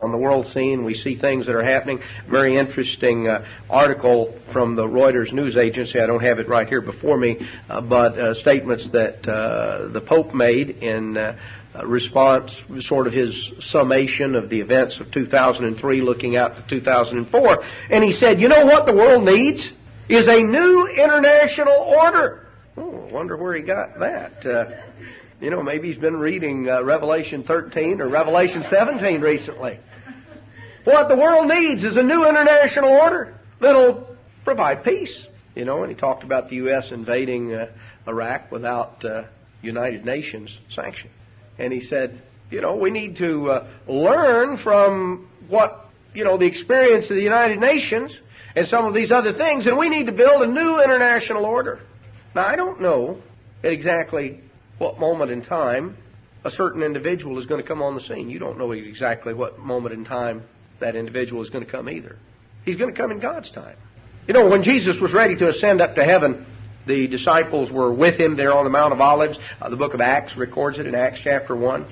on the world scene. We see things that are happening. Very interesting article from the Reuters news agency. I don't have it right here before me, but statements that the Pope made in response, sort of his summation of the events of 2003 looking out to 2004. And he said, you know what the world needs is a new international order. Oh, I wonder where he got that. Maybe he's been reading Revelation 13 or Revelation 17 recently. What the world needs is a new international order that'll provide peace. And he talked about the U.S. invading Iraq without United Nations sanction. And he said, we need to learn from what, the experience of the United Nations and some of these other things, and we need to build a new international order. Now, I don't know at exactly what moment in time a certain individual is going to come on the scene. You don't know exactly what moment in time that individual is going to come either. He's going to come in God's time. When Jesus was ready to ascend up to heaven, the disciples were with him there on the Mount of Olives. The book of Acts records it in Acts chapter 1.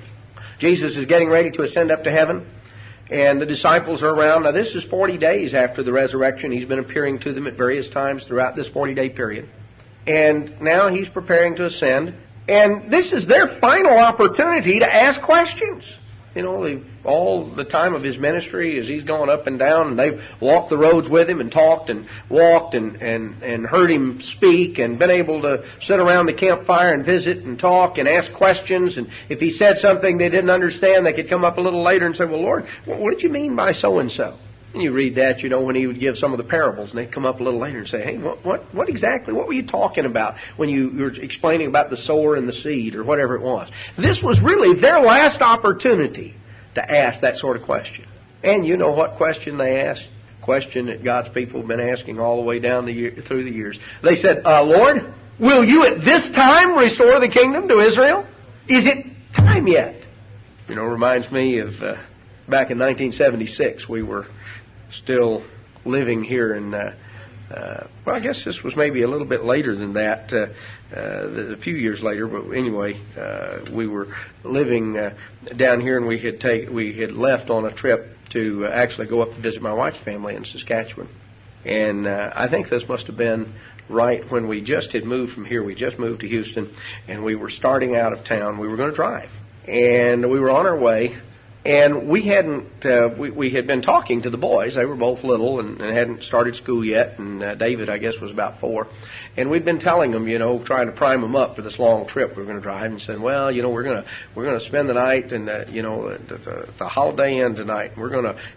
Jesus is getting ready to ascend up to heaven, and the disciples are around. Now, this is 40 days after the resurrection. He's been appearing to them at various times throughout this 40-day period. And now he's preparing to ascend. And this is their final opportunity to ask questions. All the time of his ministry, as he's gone up and down, and they've walked the roads with him and talked and walked and heard him speak and been able to sit around the campfire and visit and talk and ask questions. And if he said something they didn't understand, they could come up a little later and say, well, Lord, what did you mean by so-and-so? And you read that, when he would give some of the parables, and they'd come up a little later and say, hey, what exactly, what were you talking about when you were explaining about the sower and the seed or whatever it was? This was really their last opportunity to ask that sort of question. And you know what question they asked? Question that God's people have been asking all the way down through the years. They said, Lord, will you at this time restore the kingdom to Israel? Is it time yet? Reminds me of back in 1976, we were still living here in, I guess this was maybe a little bit later than that, a few years later, but anyway, we were living down here, and we had left on a trip to actually go up to visit my wife's family in Saskatchewan. And I think this must have been right when we just had moved from here. We just moved to Houston, and we were starting out of town. We were going to drive, and we were on our way. And we hadn't, we had been talking to the boys. They were both little and hadn't started school yet. And David, I guess, was about 4. And we'd been telling them, trying to prime them up for this long trip we were going to drive, and said, well, we're going to spend the night, and the Holiday Inn tonight.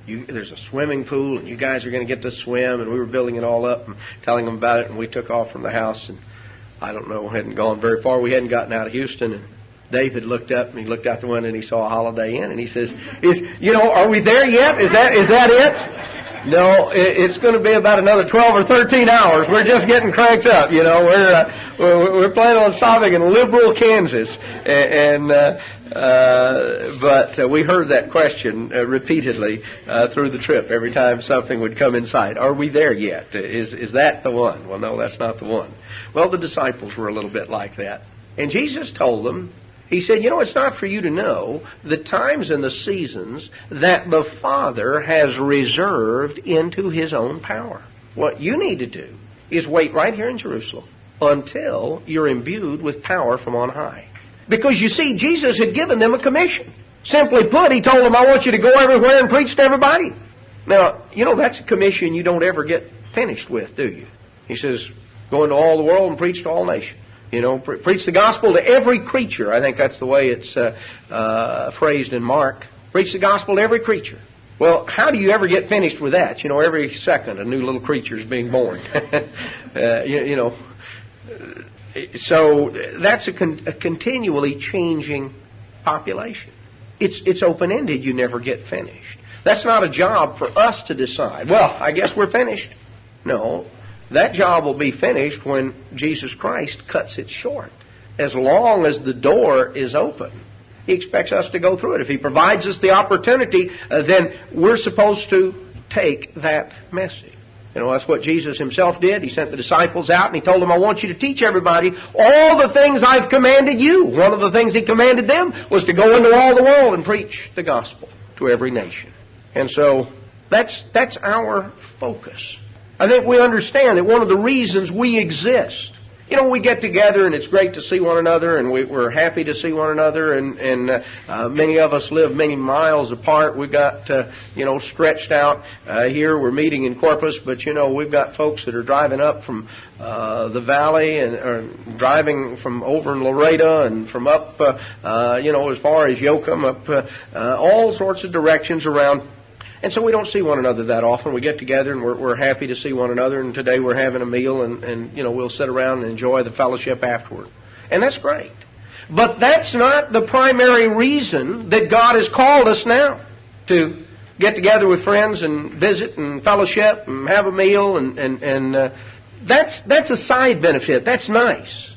There's a swimming pool, and you guys are going to get to swim. And we were building it all up and telling them about it. And we took off from the house, and I don't know, hadn't gone very far. We hadn't gotten out of Houston, and David looked up, and he looked out the window, and he saw a Holiday Inn, and he says, are we there yet? Is that it? No, it's going to be about another 12 or 13 hours. We're just getting cranked up, We're planning on stopping in Liberal, Kansas. But we heard that question repeatedly through the trip every time something would come in sight. Are we there yet? Is that the one? Well, no, that's not the one. Well, the disciples were a little bit like that. And Jesus told them, he said, it's not for you to know the times and the seasons that the Father has reserved into His own power. What you need to do is wait right here in Jerusalem until you're imbued with power from on high. Because you see, Jesus had given them a commission. Simply put, He told them, I want you to go everywhere and preach to everybody. Now, that's a commission you don't ever get finished with, do you? He says, go into all the world and preach to all nations. Preach the gospel to every creature. I think that's the way it's phrased in Mark. Preach the gospel to every creature. Well, how do you ever get finished with that? Every second a new little creature is being born. So that's a continually changing population. It's open-ended. You never get finished. That's not a job for us to decide. Well, I guess we're finished. No. That job will be finished when Jesus Christ cuts it short. As long as the door is open, He expects us to go through it. If He provides us the opportunity, then we're supposed to take that message. That's what Jesus Himself did. He sent the disciples out and He told them, I want you to teach everybody all the things I've commanded you. One of the things He commanded them was to go into all the world and preach the gospel to every nation. And so that's our focus. I think we understand that one of the reasons we exist, we get together and it's great to see one another, and we're happy to see one another, and many of us live many miles apart. We've got, stretched out here. We're meeting in Corpus, but, we've got folks that are driving up from the valley and driving from over in Laredo and from up, as far as Yoakum, up all sorts of directions around. And so we don't see one another that often. We get together and we're happy to see one another. And today we're having a meal and we'll sit around and enjoy the fellowship afterward. And that's great. But that's not the primary reason that God has called us now to get together with friends and visit and fellowship and have a meal. And that's a side benefit. That's nice.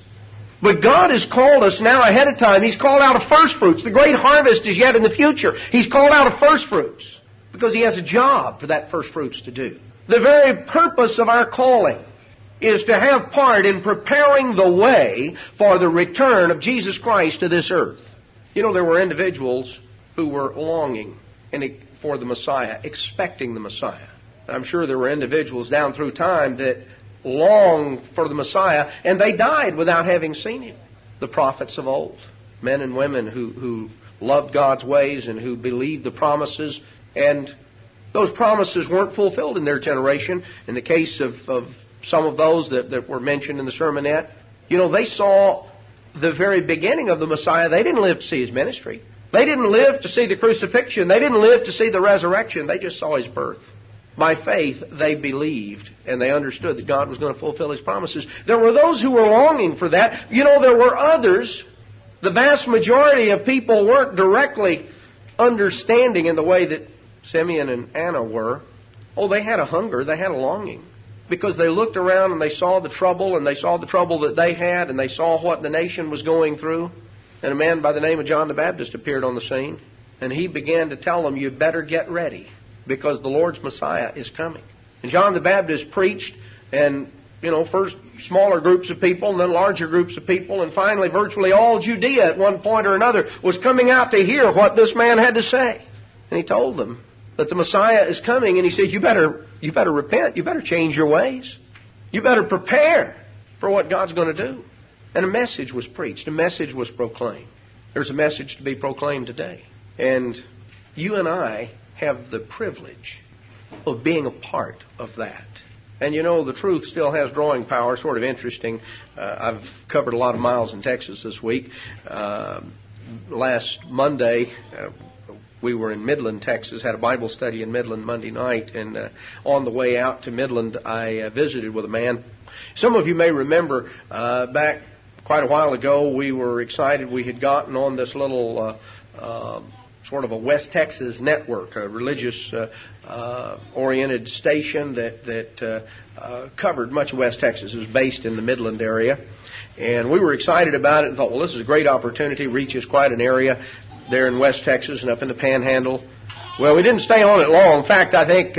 But God has called us now ahead of time. He's called out of first fruits. The great harvest is yet in the future. He's called out of first fruits, because He has a job for that first fruits to do. The very purpose of our calling is to have part in preparing the way for the return of Jesus Christ to this earth. There were individuals who were longing for the Messiah, expecting the Messiah. I'm sure there were individuals down through time that longed for the Messiah, and they died without having seen Him. The prophets of old, men and women who loved God's ways and who believed the promises. And those promises weren't fulfilled in their generation. In the case of some of those that were mentioned in the sermonette, they saw the very beginning of the Messiah. They didn't live to see His ministry. They didn't live to see the crucifixion. They didn't live to see the resurrection. They just saw His birth. By faith, they believed, and they understood that God was going to fulfill His promises. There were those who were longing for that. There were others. The vast majority of people weren't directly understanding in the way that Simeon and Anna were. They had a hunger, they had a longing, because they looked around and they saw the trouble, and they saw the trouble that they had, and they saw what the nation was going through. And a man by the name of John the Baptist appeared on the scene, and he began to tell them, you better get ready, because the Lord's Messiah is coming. And John the Baptist preached, and first smaller groups of people, and then larger groups of people, and finally virtually all Judea at one point or another was coming out to hear what this man had to say. And he told them that the Messiah is coming, and he said, you better repent, you better change your ways, you better prepare for what God's going to do. And a message was preached, a message was proclaimed. There's a message to be proclaimed today. And you and I have the privilege of being a part of that. And the truth still has drawing power, sort of interesting. I've covered a lot of miles in Texas this week. Last Monday, we were in Midland, Texas, had a Bible study in Midland Monday night, and on the way out to Midland, I visited with a man. Some of you may remember back quite a while ago, we were excited. We had gotten on this little sort of a West Texas network, a religious oriented station that covered much of West Texas. It was based in the Midland area. And we were excited about it and thought, well, this is a great opportunity, reaches quite an area there in West Texas and up in the Panhandle. Well, we didn't stay on it long. In fact, I think,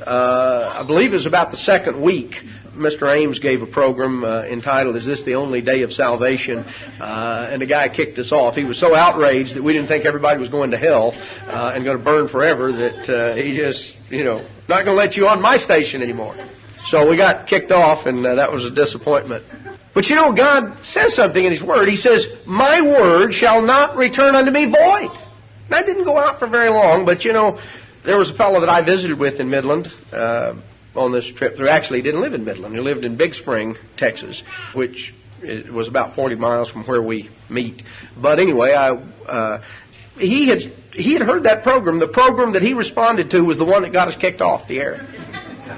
I believe it was about the second week, Mr. Ames gave a program entitled, Is This the Only Day of Salvation? And the guy kicked us off. He was so outraged that we didn't think everybody was going to hell and going to burn forever that he just, not going to let you on my station anymore. So we got kicked off, and that was a disappointment. But God says something in His Word. He says, my word shall not return unto me void. And I didn't go out for very long, but there was a fellow that I visited with in Midland on this trip. Who actually didn't live in Midland. He lived in Big Spring, Texas, which was about 40 miles from where we meet. But anyway, he had heard that program. The program that he responded to was the one that got us kicked off the air.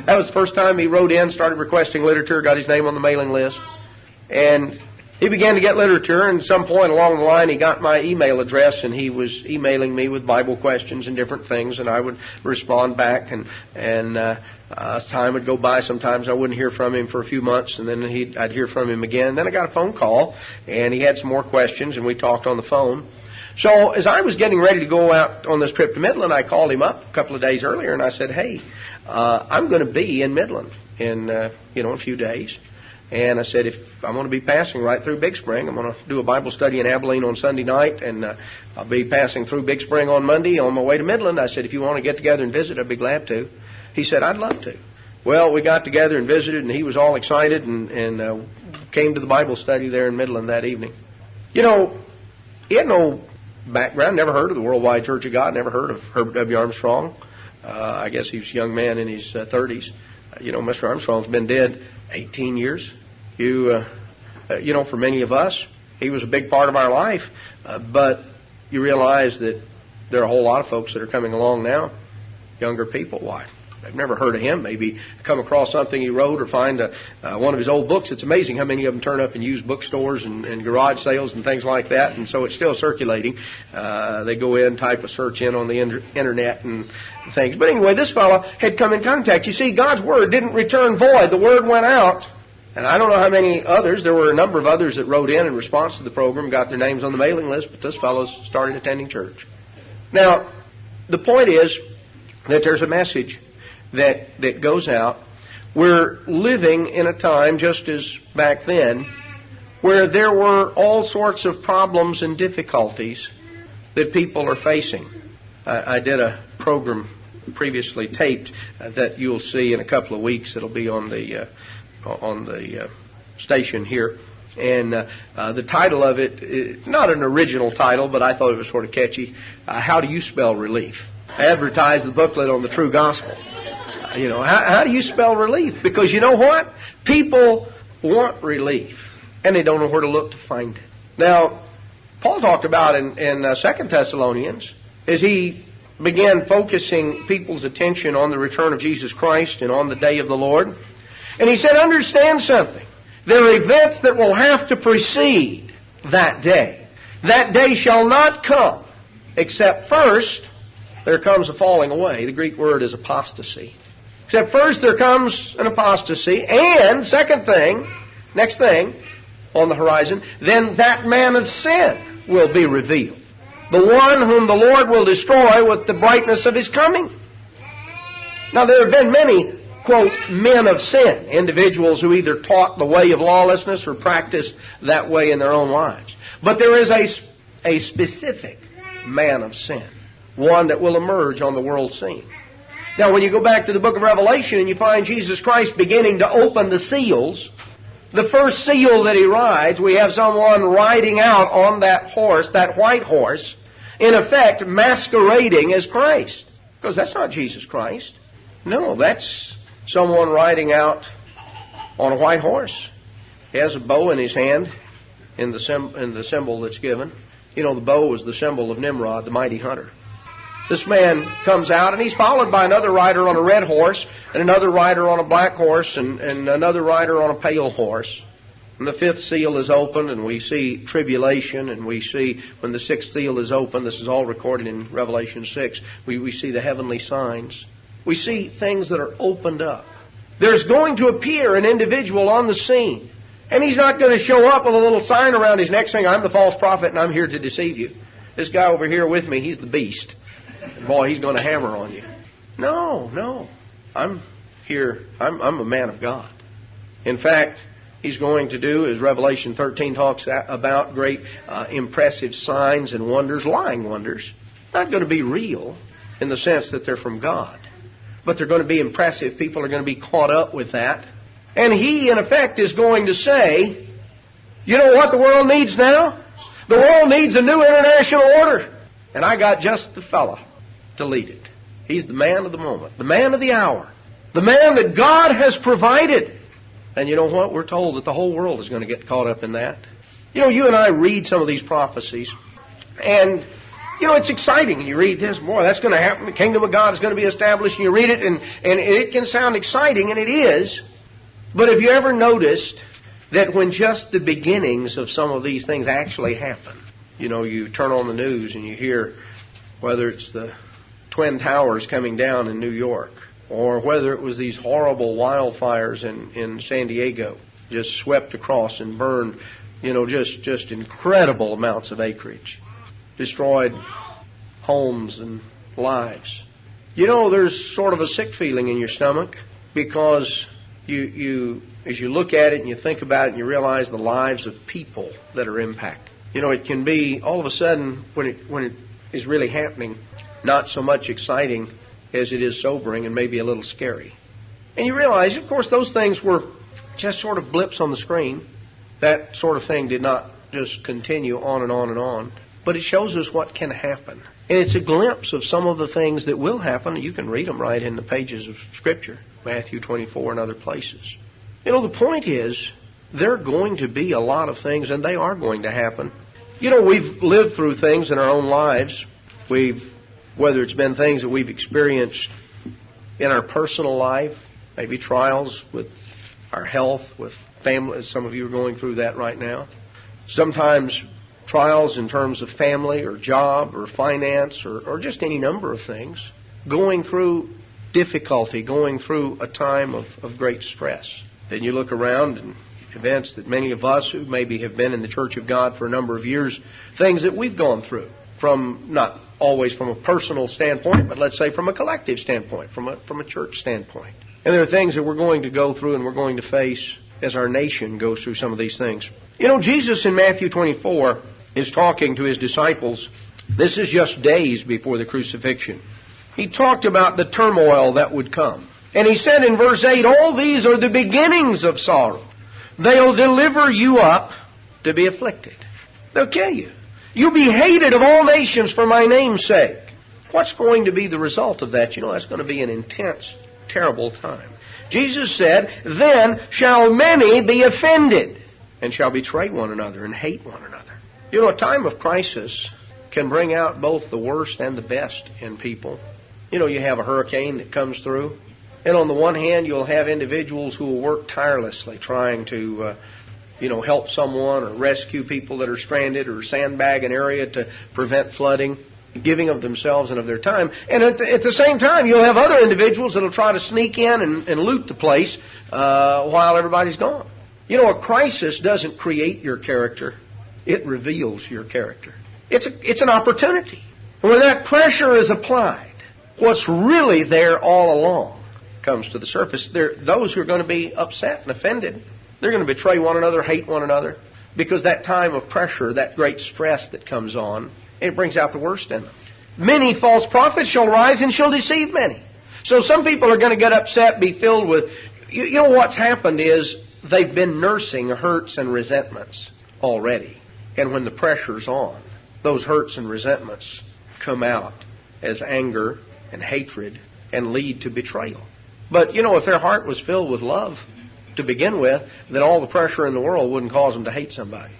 That was the first time he wrote in, started requesting literature, got his name on the mailing list. And he began to get literature, and at some point along the line he got my email address, and he was emailing me with Bible questions and different things, and I would respond back, and as time would go by, sometimes I wouldn't hear from him for a few months, and then I'd hear from him again. Then I got a phone call, and he had some more questions, and we talked on the phone. So as I was getting ready to go out on this trip to Midland, I called him up a couple of days earlier, and I said, hey, I'm going to be in Midland in a few days. And I said, if I'm going to be passing right through Big Spring, I'm going to do a Bible study in Abilene on Sunday night, and I'll be passing through Big Spring on Monday on my way to Midland. I said, if you want to get together and visit, I'd be glad to. He said, I'd love to. Well, we got together and visited, and he was all excited and came to the Bible study there in Midland that evening. You know, he had no background, never heard of the Worldwide Church of God, never heard of Herbert W. Armstrong. I guess he was a young man in his 30s. You know, Mr. Armstrong's been dead 18 years. You know, for many of us, he was a big part of our life. But you realize that there are a whole lot of folks that are coming along now, younger people. Why? They've never heard of him. Maybe come across something he wrote or find one of his old books. It's amazing how many of them turn up in used bookstores and garage sales and things like that. And so it's still circulating. They go in, type a search in on the internet and things. But anyway, this fellow had come in contact. You see, God's Word didn't return void. The Word went out. And I don't know how many others. There were a number of others that wrote in response to the program, got their names on the mailing list, but this fellow started attending church. Now, the point is that there's a message that goes out. We're living in a time, just as back then, where there were all sorts of problems and difficulties that people are facing. I did a program previously taped that you'll see in a couple of weeks. It'll be on the station here. And the title of it is not an original title, but I thought it was sort of catchy. How do you spell relief? I advertised the booklet on the True Gospel. You know, how do you spell relief? Because you know what? People want relief, and they don't know where to look to find it. Now, Paul talked about in 2 Thessalonians, as he began focusing people's attention on the return of Jesus Christ and on the day of the Lord, and he said, understand something. There are events that will have to precede that day. That day shall not come, except first there comes a falling away. The Greek word is apostasy. Except first there comes an apostasy, and next thing on the horizon, then that man of sin will be revealed. The one whom the Lord will destroy with the brightness of his coming. Now there have been many, quote, men of sin, individuals who either taught the way of lawlessness or practiced that way in their own lives. But there is a specific man of sin, one that will emerge on the world scene. Now, when you go back to the book of Revelation and you find Jesus Christ beginning to open the seals, the first seal that he rides, we have someone riding out on that horse, that white horse, in effect masquerading as Christ. Because that's not Jesus Christ. No, that's someone riding out on a white horse. He has a bow in his hand in the symbol that's given. You know, the bow was the symbol of Nimrod, the mighty hunter. This man comes out, and he's followed by another rider on a red horse, and another rider on a black horse, and another rider on a pale horse. And the fifth seal is opened, and we see tribulation, and we see when the sixth seal is opened, this is all recorded in Revelation 6, we see the heavenly signs. We see things that are opened up. There's going to appear an individual on the scene, and he's not going to show up with a little sign around his neck saying, I'm the false prophet, and I'm here to deceive you. This guy over here with me, he's the beast. Boy, he's going to hammer on you. No. I'm here. I'm a man of God. In fact, he's going to do, as Revelation 13 talks about, great impressive signs and wonders, lying wonders. Not going to be real in the sense that they're from God. But they're going to be impressive. People are going to be caught up with that. And he, in effect, is going to say, you know what the world needs now? The world needs a new international order. And I got just the fellow to lead it. He's the man of the moment, the man of the hour, the man that God has provided. And you know what? We're told that the whole world is going to get caught up in that. You know, you and I read some of these prophecies, and, you know, it's exciting. You read this, boy, that's going to happen. The kingdom of God is going to be established. And you read it, and it can sound exciting, and it is. But have you ever noticed that when just the beginnings of some of these things actually happen, you know, you turn on the news and you hear whether it's the Twin Towers coming down in New York, or whether it was these horrible wildfires in San Diego, just swept across and burned, you know, just incredible amounts of acreage, destroyed homes and lives. You know, there's sort of a sick feeling in your stomach because as you look at it and you think about it and you realize the lives of people that are impacted. It can be all of a sudden when it is really happening, not so much exciting as it is sobering and maybe a little scary. And you realize, of course, those things were just sort of blips on the screen. That sort of thing did not just continue on and on and on. But it shows us what can happen. And it's a glimpse of some of the things that will happen. You can read them right in the pages of Scripture, Matthew 24 and other places. The point is, there are going to be a lot of things, and they are going to happen. We've lived through things in our own lives. Whether it's been things that we've experienced in our personal life, maybe trials with our health, with family. Some of you are going through that right now. Sometimes trials in terms of family or job or finance or just any number of things. Going through difficulty, going through a time of great stress. Then you look around and events that many of us who maybe have been in the Church of God for a number of years, things that we've gone through from not always from a personal standpoint, but let's say from a collective standpoint, from a church standpoint. And there are things that we're going to go through and we're going to face as our nation goes through some of these things. Jesus in Matthew 24 is talking to His disciples. This is just days before the crucifixion. He talked about the turmoil that would come. And He said in verse 8, all these are the beginnings of sorrow. They'll deliver you up to be afflicted. They'll kill you. You'll be hated of all nations for my name's sake. What's going to be the result of that? That's going to be an intense, terrible time. Jesus said, then shall many be offended and shall betray one another and hate one another. A time of crisis can bring out both the worst and the best in people. You have a hurricane that comes through. And on the one hand, you'll have individuals who will work tirelessly trying to help someone or rescue people that are stranded or sandbag an area to prevent flooding, giving of themselves and of their time. And at the same time, you'll have other individuals that will try to sneak in and loot the place while everybody's gone. A crisis doesn't create your character. It reveals your character. It's an opportunity. When that pressure is applied, what's really there all along comes to the surface. Those who are going to be upset and offended, they're going to betray one another, hate one another, because that time of pressure, that great stress that comes on, it brings out the worst in them. Many false prophets shall rise and shall deceive many. So some people are going to get upset, be filled with... what's happened is they've been nursing hurts and resentments already. And when the pressure's on, those hurts and resentments come out as anger and hatred and lead to betrayal. But, if their heart was filled with love to begin with, then all the pressure in the world wouldn't cause them to hate somebody.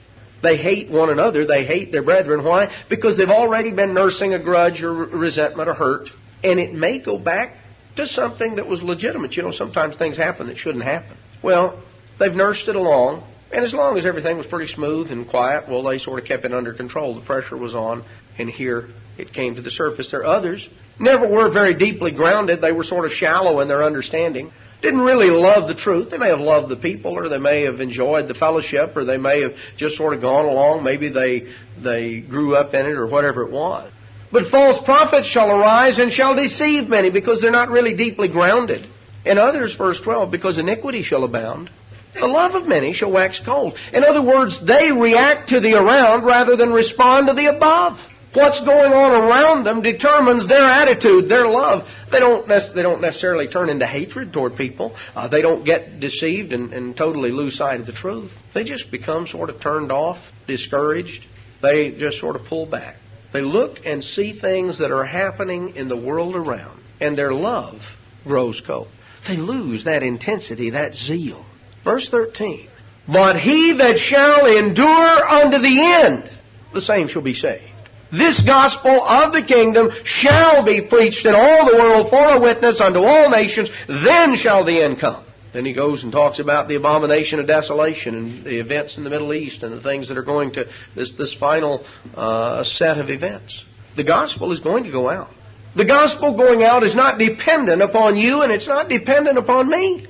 They hate one another. They hate their brethren. Why? Because they've already been nursing a grudge or resentment or hurt. And it may go back to something that was legitimate. Sometimes things happen that shouldn't happen. Well, they've nursed it along. And as long as everything was pretty smooth and quiet, well, they sort of kept it under control. The pressure was on, and here it came to the surface. There are others never were very deeply grounded. They were sort of shallow in their understanding. Didn't really love the truth. They may have loved the people, or they may have enjoyed the fellowship, or they may have just sort of gone along. Maybe they grew up in it, or whatever it was. But false prophets shall arise and shall deceive many, because they're not really deeply grounded. And others, verse 12, because iniquity shall abound, the love of many shall wax cold. In other words, they react to the around rather than respond to the above. What's going on around them determines their attitude, their love. They don't necessarily turn into hatred toward people. They don't get deceived and totally lose sight of the truth. They just become sort of turned off, discouraged. They just sort of pull back. They look and see things that are happening in the world around, and their love grows cold. They lose that intensity, that zeal. Verse 13, but he that shall endure unto the end, the same shall be saved. This gospel of the kingdom shall be preached in all the world for a witness unto all nations, then shall the end come. Then he goes and talks about the abomination of desolation and the events in the Middle East and the things that are going to, this final set of events. The gospel is going to go out. The gospel going out is not dependent upon you, and it's not dependent upon me.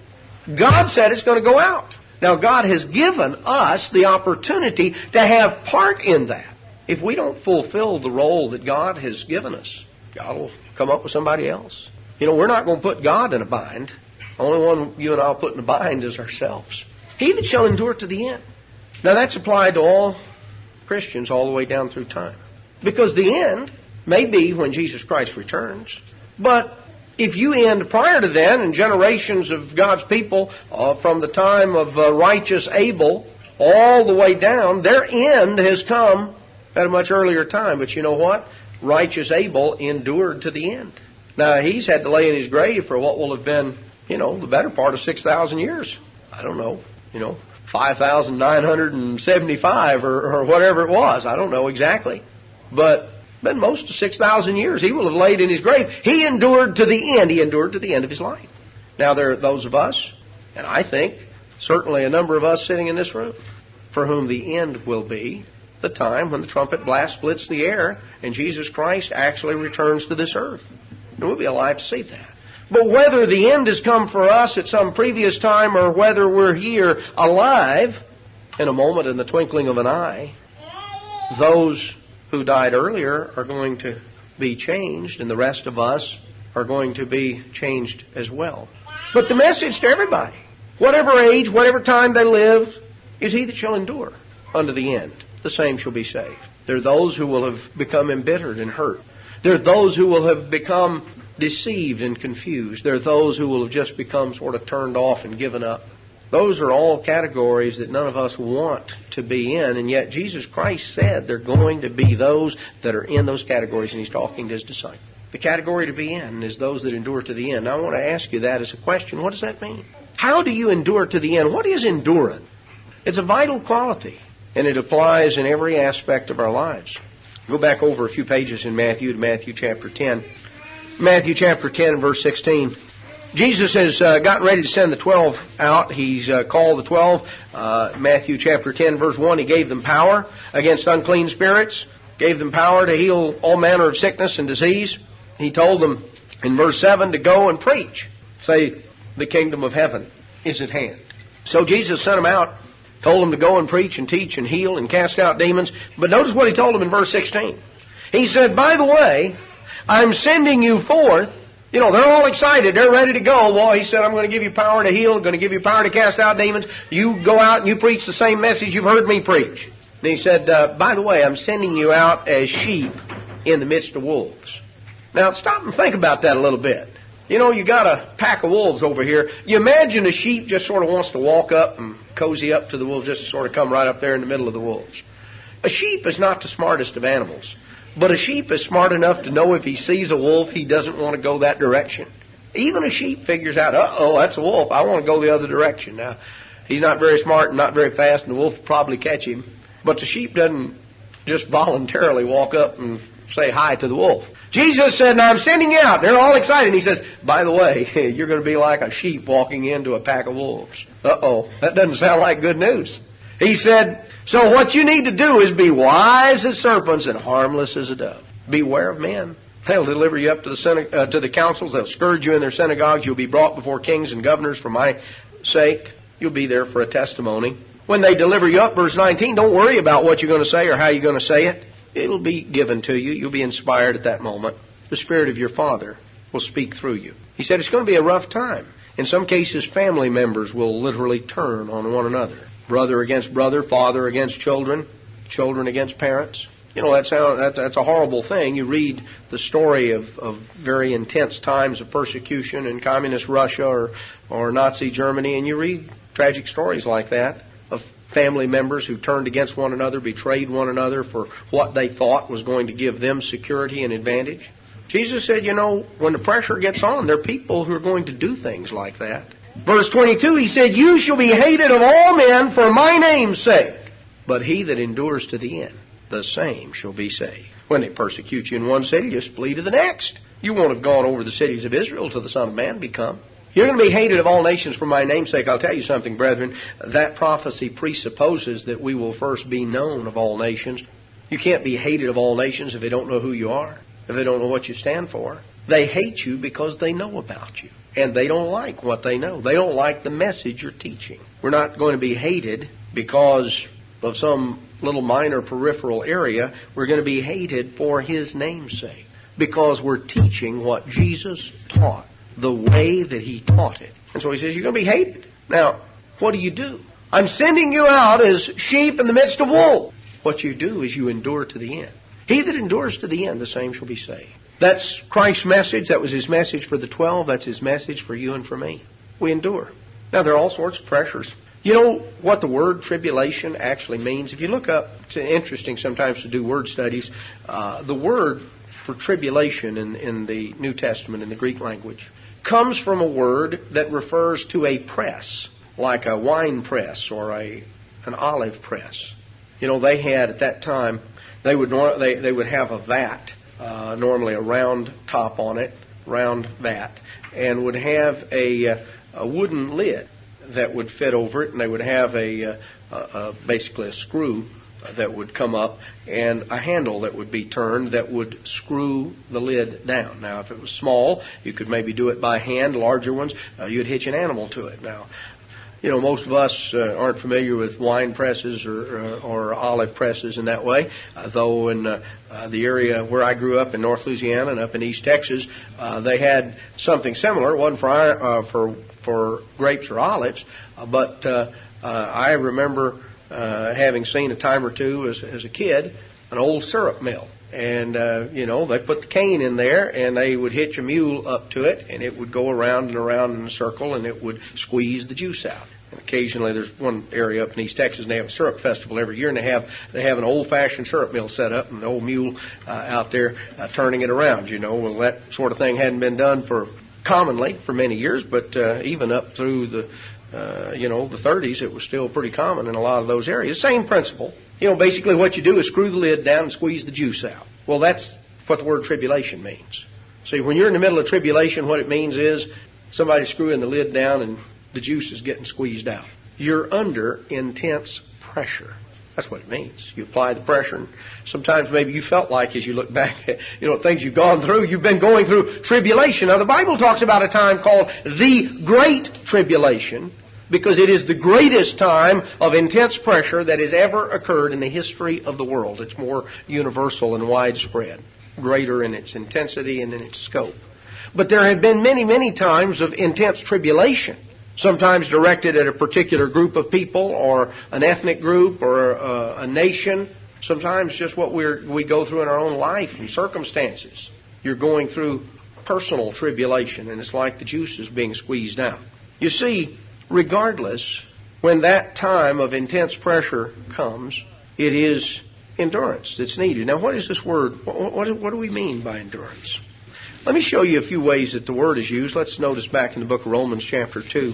God said it's going to go out. Now, God has given us the opportunity to have part in that. If we don't fulfill the role that God has given us, God will come up with somebody else. We're not going to put God in a bind Only one you and I will put in the bind is ourselves. He that shall endure to the end. Now that's applied to all Christians all the way down through time. Because the end may be when Jesus Christ returns. But if you end prior to then, and generations of God's people from the time of righteous Abel all the way down, their end has come at a much earlier time. But you know what? Righteous Abel endured to the end. Now, he's had to lay in his grave for what will have been, the better part of 6,000 years. I don't know, 5,975 or whatever it was. I don't know exactly. But most of 6,000 years he will have laid in his grave. He endured to the end. He endured to the end of his life. Now, there are those of us, and I think certainly a number of us sitting in this room, for whom the end will be the time when the trumpet blast splits the air and Jesus Christ actually returns to this earth. And we'll be alive to see that. But whether the end has come for us at some previous time or whether we're here alive in a moment, in the twinkling of an eye, those who died earlier are going to be changed, and the rest of us are going to be changed as well. But the message to everybody, whatever age, whatever time they live, is he that shall endure unto the end, the same shall be saved. There are those who will have become embittered and hurt. There are those who will have become deceived and confused. There are those who will have just become sort of turned off and given up. Those are all categories that none of us want to be in, and yet Jesus Christ said they're going to be those that are in those categories, and he's talking to his disciples. The category to be in is those that endure to the end. Now, I want to ask you that as a question. What does that mean? How do you endure to the end? What is endurance? It's a vital quality, and it applies in every aspect of our lives. Go back over a few pages in Matthew to Matthew chapter 10. Matthew chapter 10, verse 16. Jesus has gotten ready to send the 12 out. He's called the 12. Matthew chapter 10, verse 1, he gave them power against unclean spirits, gave them power to heal all manner of sickness and disease. He told them in verse 7 to go and preach. Say, the kingdom of heaven is at hand. So Jesus sent them out, told them to go and preach and teach and heal and cast out demons. But notice what he told them in verse 16. He said, by the way, I'm sending you forth. They're all excited. They're ready to go. Well, he said, I'm going to give you power to heal. I'm going to give you power to cast out demons. You go out and you preach the same message you've heard me preach. And he said, by the way, I'm sending you out as sheep in the midst of wolves. Now, stop and think about that a little bit. You got a pack of wolves over here. You imagine a sheep just sort of wants to walk up and cozy up to the wolves, just to sort of come right up there in the middle of the wolves. A sheep is not the smartest of animals. But a sheep is smart enough to know if he sees a wolf, he doesn't want to go that direction. Even a sheep figures out, uh-oh, that's a wolf. I want to go the other direction. Now, he's not very smart and not very fast, and the wolf will probably catch him. But the sheep doesn't just voluntarily walk up and say hi to the wolf. Jesus said, now I'm sending you out. They're all excited. And he says, by the way, you're going to be like a sheep walking into a pack of wolves. Uh-oh, that doesn't sound like good news. He said, so what you need to do is be wise as serpents and harmless as a dove. Beware of men. They'll deliver you up to the councils. They'll scourge you in their synagogues. You'll be brought before kings and governors for my sake. You'll be there for a testimony. When they deliver you up, verse 19, don't worry about what you're going to say or how you're going to say it. It'll be given to you. You'll be inspired at that moment. The Spirit of your Father will speak through you. He said it's going to be a rough time. In some cases, family members will literally turn on one another. Brother against brother, father against children, children against parents. That's a horrible thing. You read the story of very intense times of persecution in communist Russia or Nazi Germany, and you read tragic stories like that of family members who turned against one another, betrayed one another for what they thought was going to give them security and advantage. Jesus said, when the pressure gets on, there are people who are going to do things like that. Verse 22, he said, you shall be hated of all men for my name's sake. But he that endures to the end, the same shall be saved. When they persecute you in one city, just flee to the next. You won't have gone over the cities of Israel till the Son of Man be come. You're going to be hated of all nations for my name's sake. I'll tell you something, brethren. That prophecy presupposes that we will first be known of all nations. You can't be hated of all nations if they don't know who you are, if they don't know what you stand for. They hate you because they know about you. And they don't like what they know. They don't like the message you're teaching. We're not going to be hated because of some little minor peripheral area. We're going to be hated for his name's sake, because we're teaching what Jesus taught. the way that he taught it. And so he says, you're going to be hated. Now, what do? I'm sending you out as sheep in the midst of wolves. What you do is you endure to the end. He that endures to the end, the same shall be saved. That's Christ's message. That was his message for the 12. That's his message for you and for me. We endure. Now, there are all sorts of pressures. You know what the word tribulation actually means? If you look up, it's interesting sometimes to do word studies. The word for tribulation in the New Testament, in the Greek language, comes from a word that refers to a press, like a wine press or an olive press. You know, they had at that time, they would have a vat, normally a round top on it, round vat, and would have a wooden lid that would fit over it, and they would have basically a screw that would come up and a handle that would be turned that would screw the lid down. Now, if it was small, you could maybe do it by hand. Larger ones, you'd hitch an animal to it. Now, you know, most of us aren't familiar with wine presses or olive presses in that way, though in the area where I grew up in North Louisiana and up in East Texas, they had something similar. It wasn't for grapes or olives, but I remember having seen a time or two as a kid an old syrup mill. And, they put the cane in there, and they would hitch a mule up to it, and it would go around and around in a circle, and it would squeeze the juice out. And occasionally, there's one area up in East Texas, and they have a syrup festival every year, and they have an old-fashioned syrup mill set up, and an old mule out there turning it around. Well, that sort of thing hadn't been done commonly for many years, but even up through the 30s, it was still pretty common in a lot of those areas. Same principle. Basically what you do is screw the lid down and squeeze the juice out. Well, that's what the word tribulation means. See, when you're in the middle of tribulation, what it means is somebody's screwing the lid down and the juice is getting squeezed out. You're under intense pressure. That's what it means. You apply the pressure, and sometimes maybe you felt like, as you look back at things you've gone through, you've been going through tribulation. Now, the Bible talks about a time called the Great Tribulation, because it is the greatest time of intense pressure that has ever occurred in the history of the world. It's more universal and widespread, greater in its intensity and in its scope. But there have been many, many times of intense tribulation, sometimes directed at a particular group of people or an ethnic group or a nation, sometimes just what we go through in our own life and circumstances. You're going through personal tribulation, and it's like the juice is being squeezed out. You see, regardless, when that time of intense pressure comes, it is endurance that's needed. Now, what is this word? What do we mean by endurance? Let me show you a few ways that the word is used. Let's notice back in the book of Romans chapter 2.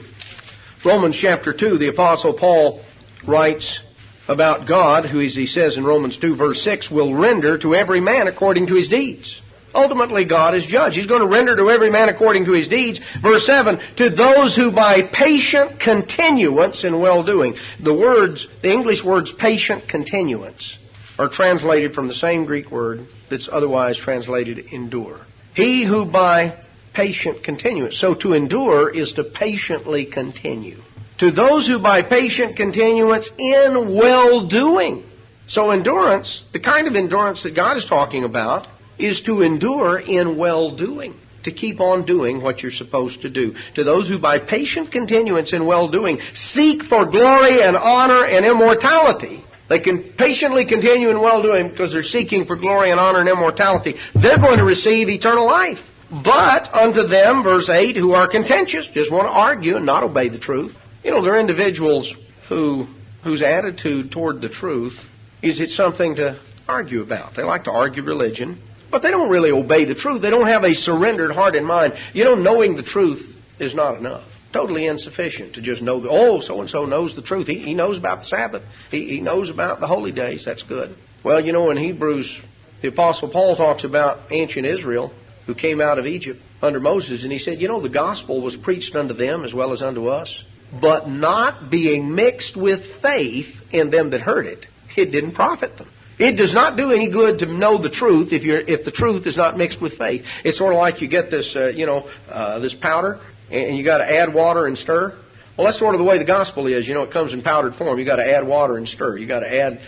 Romans chapter 2, the Apostle Paul writes about God, who, as he says in Romans 2, verse 6, will render to every man according to his deeds. Ultimately, God is judge. He's going to render to every man according to his deeds. Verse 7, to those who by patient continuance in well-doing. The English words patient continuance are translated from the same Greek word that's otherwise translated endure. He who by patient continuance. So to endure is to patiently continue. To those who by patient continuance in well-doing. So endurance, the kind of endurance that God is talking about, is to endure in well-doing, to keep on doing what you're supposed to do. To those who by patient continuance in well-doing seek for glory and honor and immortality. They can patiently continue in well-doing because they're seeking for glory and honor and immortality. They're going to receive eternal life. But unto them, verse 8, who are contentious, just want to argue and not obey the truth. There are individuals whose attitude toward the truth is it's something to argue about. They like to argue religion. But they don't really obey the truth. They don't have a surrendered heart and mind. Knowing the truth is not enough. Totally insufficient to just know, so-and-so knows the truth. He knows about the Sabbath. He knows about the holy days. That's good. Well, in Hebrews, the Apostle Paul talks about ancient Israel who came out of Egypt under Moses. And he said, the gospel was preached unto them as well as unto us, but not being mixed with faith in them that heard it. It didn't profit them. It does not do any good to know the truth if the truth is not mixed with faith. It's sort of like you get this, this powder, and you got to add water and stir. Well, that's sort of the way the gospel is. It comes in powdered form. You got to add water and stir. You got to add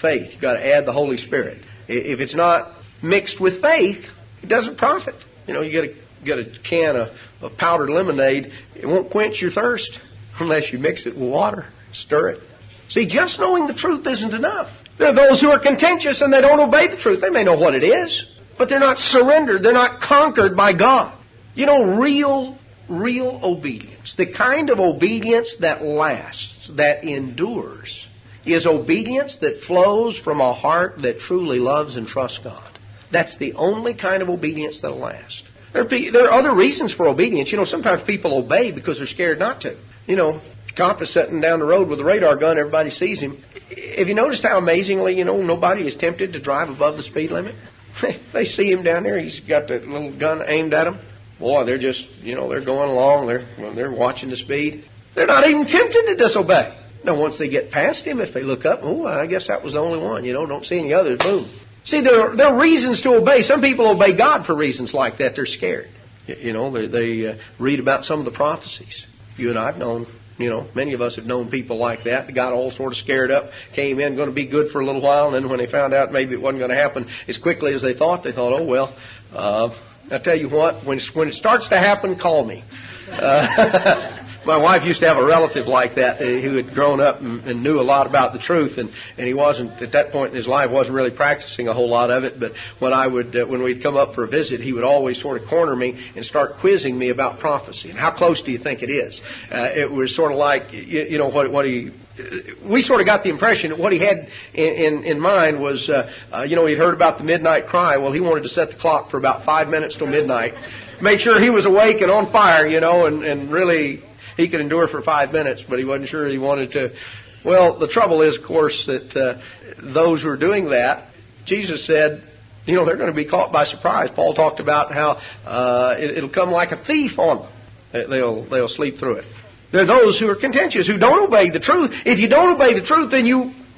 faith. You got to add the Holy Spirit. If it's not mixed with faith, it doesn't profit. You got to get a can of powdered lemonade, it won't quench your thirst unless you mix it with water, stir it. See, just knowing the truth isn't enough. There are those who are contentious and they don't obey the truth. They may know what it is, but they're not surrendered. They're not conquered by God. You know, real obedience, the kind of obedience that lasts, that endures, is obedience that flows from a heart that truly loves and trusts God. That's the only kind of obedience that'll last. There are other reasons for obedience. You know, sometimes people obey because they're scared not to. You know, cop is sitting down the road with a radar gun. Everybody sees him. Have you noticed how amazingly, nobody is tempted to drive above the speed limit? They see him down there. He's got that little gun aimed at him. Boy, they're just, they're going along. They're watching the speed. They're not even tempted to disobey. Now, once they get past him, if they look up, I guess that was the only one. Don't see any others. Boom. See, there are reasons to obey. Some people obey God for reasons like that. They're scared. They read about some of the prophecies. You and I have known, many of us have known people like that. They got all sort of scared up, came in, going to be good for a little while, and then when they found out maybe it wasn't going to happen as quickly as they thought, oh, well, I tell you what, when it starts to happen, call me. My wife used to have a relative like that who had grown up and knew a lot about the truth, and he wasn't, at that point in his life, wasn't really practicing a whole lot of it. But when we'd come up for a visit, he would always sort of corner me and start quizzing me about prophecy. And how close do you think it is? It was sort of like, we sort of got the impression that what he had in mind was, he'd heard about the midnight cry. Well, he wanted to set the clock for about 5 minutes till midnight, make sure he was awake and on fire, and really he could endure for 5 minutes, but he wasn't sure he wanted to. Well, the trouble is, of course, that those who are doing that, Jesus said, they're going to be caught by surprise. Paul talked about how it'll come like a thief on them. They'll sleep through it. There are those who are contentious, who don't obey the truth. If you don't obey the truth, then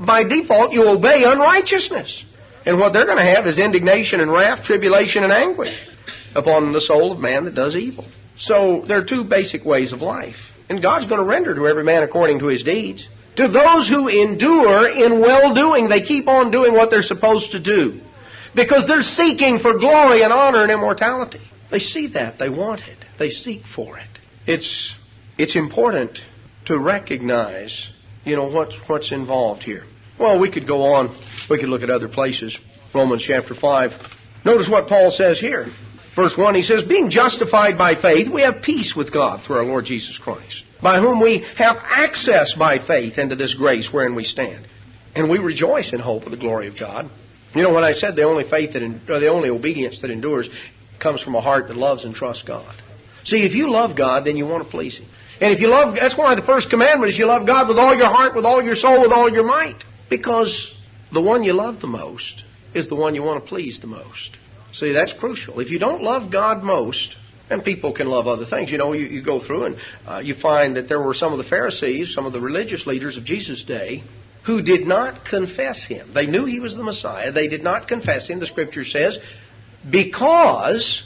by default, you obey unrighteousness. And what they're going to have is indignation and wrath, tribulation and anguish upon the soul of man that does evil. So there are two basic ways of life. And God's going to render to every man according to his deeds. To those who endure in well-doing, they keep on doing what they're supposed to do. Because they're seeking for glory and honor and immortality. They see that. They want it. They seek for it. It's important to recognize, what's involved here. Well, we could go on. We could look at other places. Romans chapter 5. Notice what Paul says here. Verse 1, he says, being justified by faith, we have peace with God through our Lord Jesus Christ, by whom we have access by faith into this grace wherein we stand. And we rejoice in hope of the glory of God. When I said the only obedience that endures comes from a heart that loves and trusts God. See, if you love God, then you want to please Him. And that's why the first commandment is you love God with all your heart, with all your soul, with all your might. Because the one you love the most is the one you want to please the most. See, that's crucial. If you don't love God most, and people can love other things. You go through and you find that there were some of the Pharisees, some of the religious leaders of Jesus' day, who did not confess Him. They knew He was the Messiah. They did not confess Him, the Scripture says, because,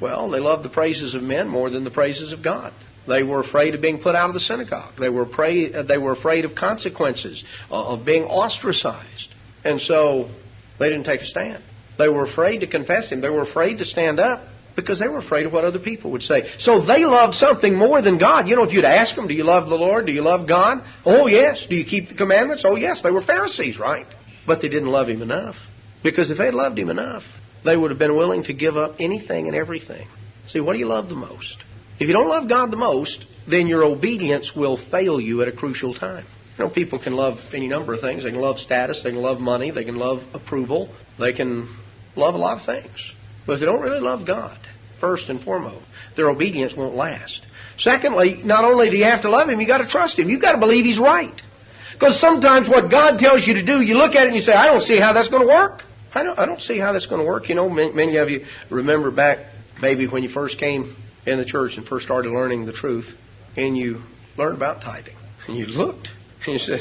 they loved the praises of men more than the praises of God. They were afraid of being put out of the synagogue. They were afraid of consequences, of being ostracized. And so they didn't take a stand. They were afraid to confess Him. They were afraid to stand up because they were afraid of what other people would say. So they loved something more than God. If you'd ask them, do you love the Lord? Do you love God? Oh, yes. Do you keep the commandments? Oh, yes. They were Pharisees, right? But they didn't love Him enough. Because if they'd loved Him enough, they would have been willing to give up anything and everything. See, what do you love the most? If you don't love God the most, then your obedience will fail you at a crucial time. People can love any number of things. They can love status. They can love money. They can love approval. They can love a lot of things. But if they don't really love God, first and foremost, their obedience won't last. Secondly, not only do you have to love Him, you've got to trust Him. You've got to believe He's right. Because sometimes what God tells you to do, you look at it and you say, I don't see how that's going to work. I don't see how that's going to work. Many of you remember back maybe when you first came in the church and first started learning the truth, and you learned about tithing. And you looked and you said,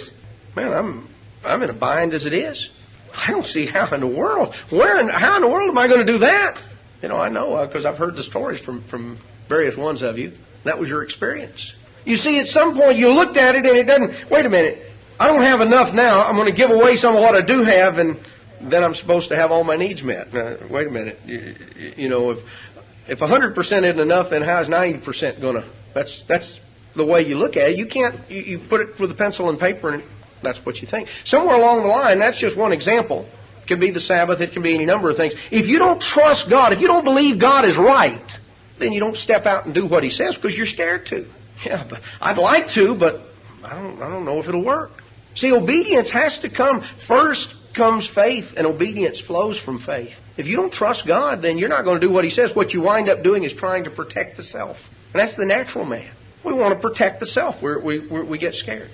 man, I'm in a bind as it is. I don't see how in the world. How in the world am I going to do that? I know because I've heard the stories from various ones of you. That was your experience. You see, at some point you looked at it and it doesn't. Wait a minute. I don't have enough now. I'm going to give away some of what I do have, and then I'm supposed to have all my needs met. Wait a minute. If 100% isn't enough, then how's 90% going to? That's the way you look at it. You can't, you put it with a pencil and paper and that's what you think. Somewhere along the line, that's just one example. It can be the Sabbath. It can be any number of things. If you don't trust God, if you don't believe God is right, then you don't step out and do what He says because you're scared to. Yeah, but I'd like to, but I don't know if it'll work. See, obedience has to come. First comes faith, and obedience flows from faith. If you don't trust God, then you're not going to do what He says. What you wind up doing is trying to protect the self. And that's the natural man. We want to protect the self. We get scared.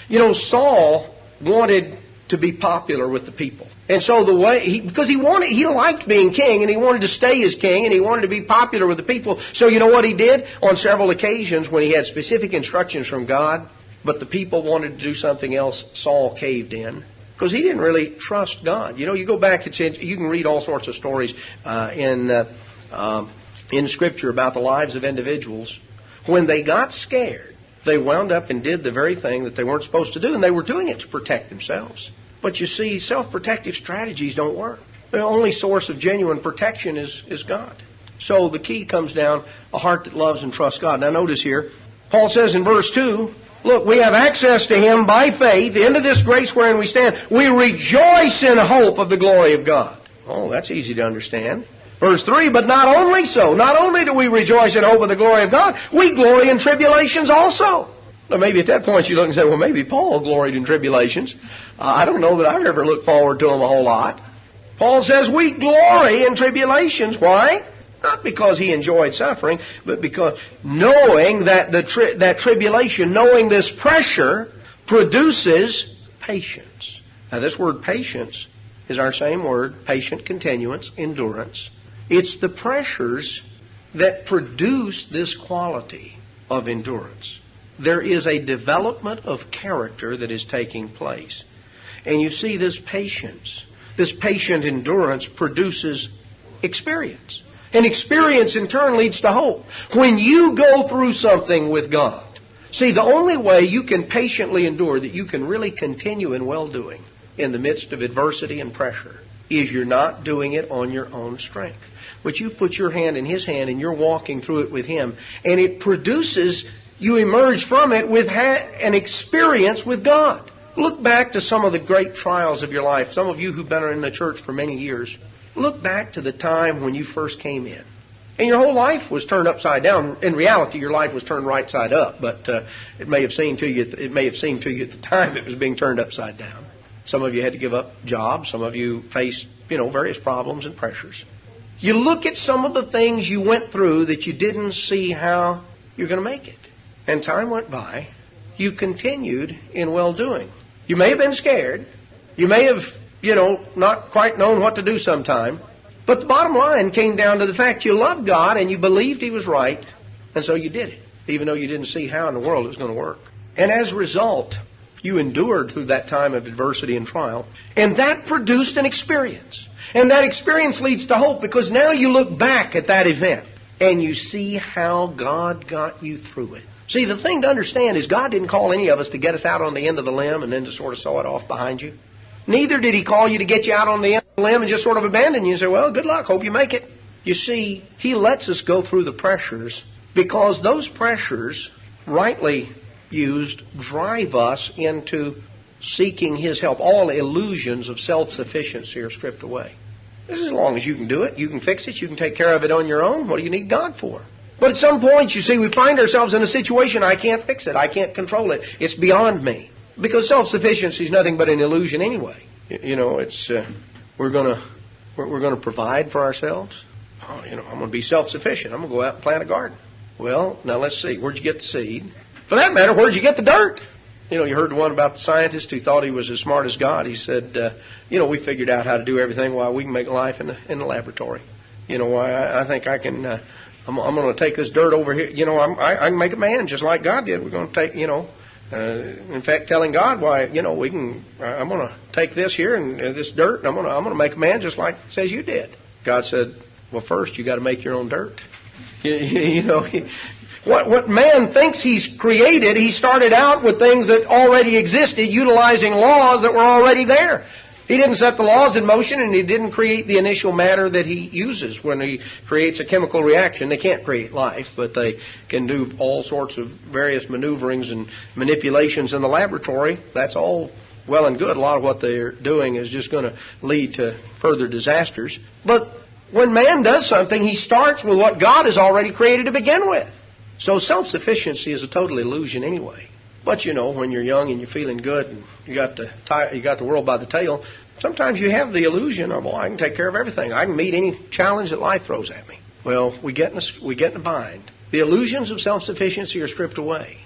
You know, Saul wanted to be popular with the people. And so because he liked being king, and he wanted to stay as king, and he wanted to be popular with the people. So you know what he did? On several occasions when he had specific instructions from God, but the people wanted to do something else, Saul caved in. Because he didn't really trust God. You know, you go back, you can read all sorts of stories in Scripture about the lives of individuals. When they got scared, they wound up and did the very thing that they weren't supposed to do, and they were doing it to protect themselves. But you see, self-protective strategies don't work. The only source of genuine protection is God. So the key comes down a heart that loves and trusts God. Now notice here, Paul says in verse 2, look, we have access to Him by faith into this grace wherein we stand. We rejoice in hope of the glory of God. Oh, that's easy to understand. Verse 3, but not only so. Not only do we rejoice in hope of the glory of God, we glory in tribulations also. Now maybe at that point you look and say, well, maybe Paul gloried in tribulations. I don't know that I've ever looked forward to them a whole lot. Paul says we glory in tribulations. Why? Not because he enjoyed suffering, but because knowing that that tribulation, knowing this pressure, produces patience. Now this word patience is our same word, patient, continuance, endurance. It's the pressures that produce this quality of endurance. There is a development of character that is taking place. And you see this patience, this patient endurance produces experience. And experience in turn leads to hope. When you go through something with God, see, the only way you can patiently endure, that you can really continue in well-doing in the midst of adversity and pressure, is you're not doing it on your own strength. But you put your hand in His hand and you're walking through it with Him. And it produces, you emerge from it with an experience with God. Look back to some of the great trials of your life. Some of you who've been in the church for many years, look back to the time when you first came in. And your whole life was turned upside down. In reality, your life was turned right side up. But it may have seemed to you at the time it was being turned upside down. Some of you had to give up jobs. Some of you faced, various problems and pressures. You look at some of the things you went through that you didn't see how you're going to make it. And time went by. You continued in well-doing. You may have been scared. You may have, not quite known what to do sometime. But the bottom line came down to the fact you loved God and you believed He was right. And so you did it, even though you didn't see how in the world it was going to work. And as a result, you endured through that time of adversity and trial. And that produced an experience. And that experience leads to hope, because now you look back at that event and you see how God got you through it. See, the thing to understand is God didn't call any of us to get us out on the end of the limb and then to sort of saw it off behind you. Neither did He call you to get you out on the end of the limb and just sort of abandon you and say, well, good luck, hope you make it. You see, He lets us go through the pressures because those pressures, rightly used, drive us into seeking His help. All illusions of self-sufficiency are stripped away. This is as long as you can do it, you can fix it, you can take care of it on your own. What do you need God for? But at some point, you see, we find ourselves in a situation, I can't fix it, I can't control it, it's beyond me. Because self-sufficiency is nothing but an illusion anyway. It's we're going to provide for ourselves. Oh, I'm going to be self-sufficient. I'm going to go out and plant a garden. Well, now let's see. Where'd you get the seed? For that matter, where'd you get the dirt? You heard the one about the scientist who thought he was as smart as God. He said, we figured out how to do everything while we can make life in the laboratory. I think I can. I'm going to take this dirt over here. I can make a man just like God did. We're going to take, in fact, telling God why, we can. I'm going to take this here and this dirt, and I'm going to make a man just like it says you did. God said, well, first you got to make your own dirt. What man thinks he's created, he started out with things that already existed, utilizing laws that were already there. He didn't set the laws in motion, and He didn't create the initial matter that He uses when He creates a chemical reaction. They can't create life, but they can do all sorts of various maneuverings and manipulations in the laboratory. That's all well and good. A lot of what they're doing is just going to lead to further disasters. But when man does something, he starts with what God has already created to begin with. So self-sufficiency is a total illusion anyway. But you know, when you're young and you're feeling good and you got the world by the tail, sometimes you have the illusion of, well, I can take care of everything. I can meet any challenge that life throws at me. Well, we get in a bind. The illusions of self-sufficiency are stripped away.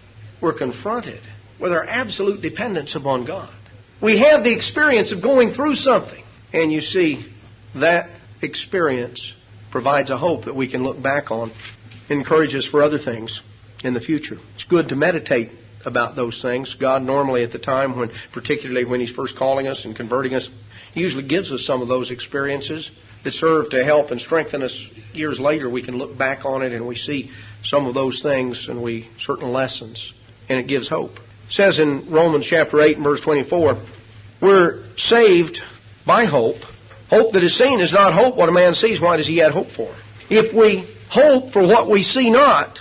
We're confronted with our absolute dependence upon God. We have the experience of going through something. And you see, that experience provides a hope that we can look back on, encourage us for other things in the future. It's good to meditate about those things. God normally at the time, particularly when He's first calling us and converting us, He usually gives us some of those experiences that serve to help and strengthen us. Years later, we can look back on it and we see some of those things and certain lessons, and it gives hope. It says in Romans chapter 8 and verse 24, we're saved by hope. Hope that is seen is not hope. What a man sees, why does he yet hope for? If we hope for what we see not,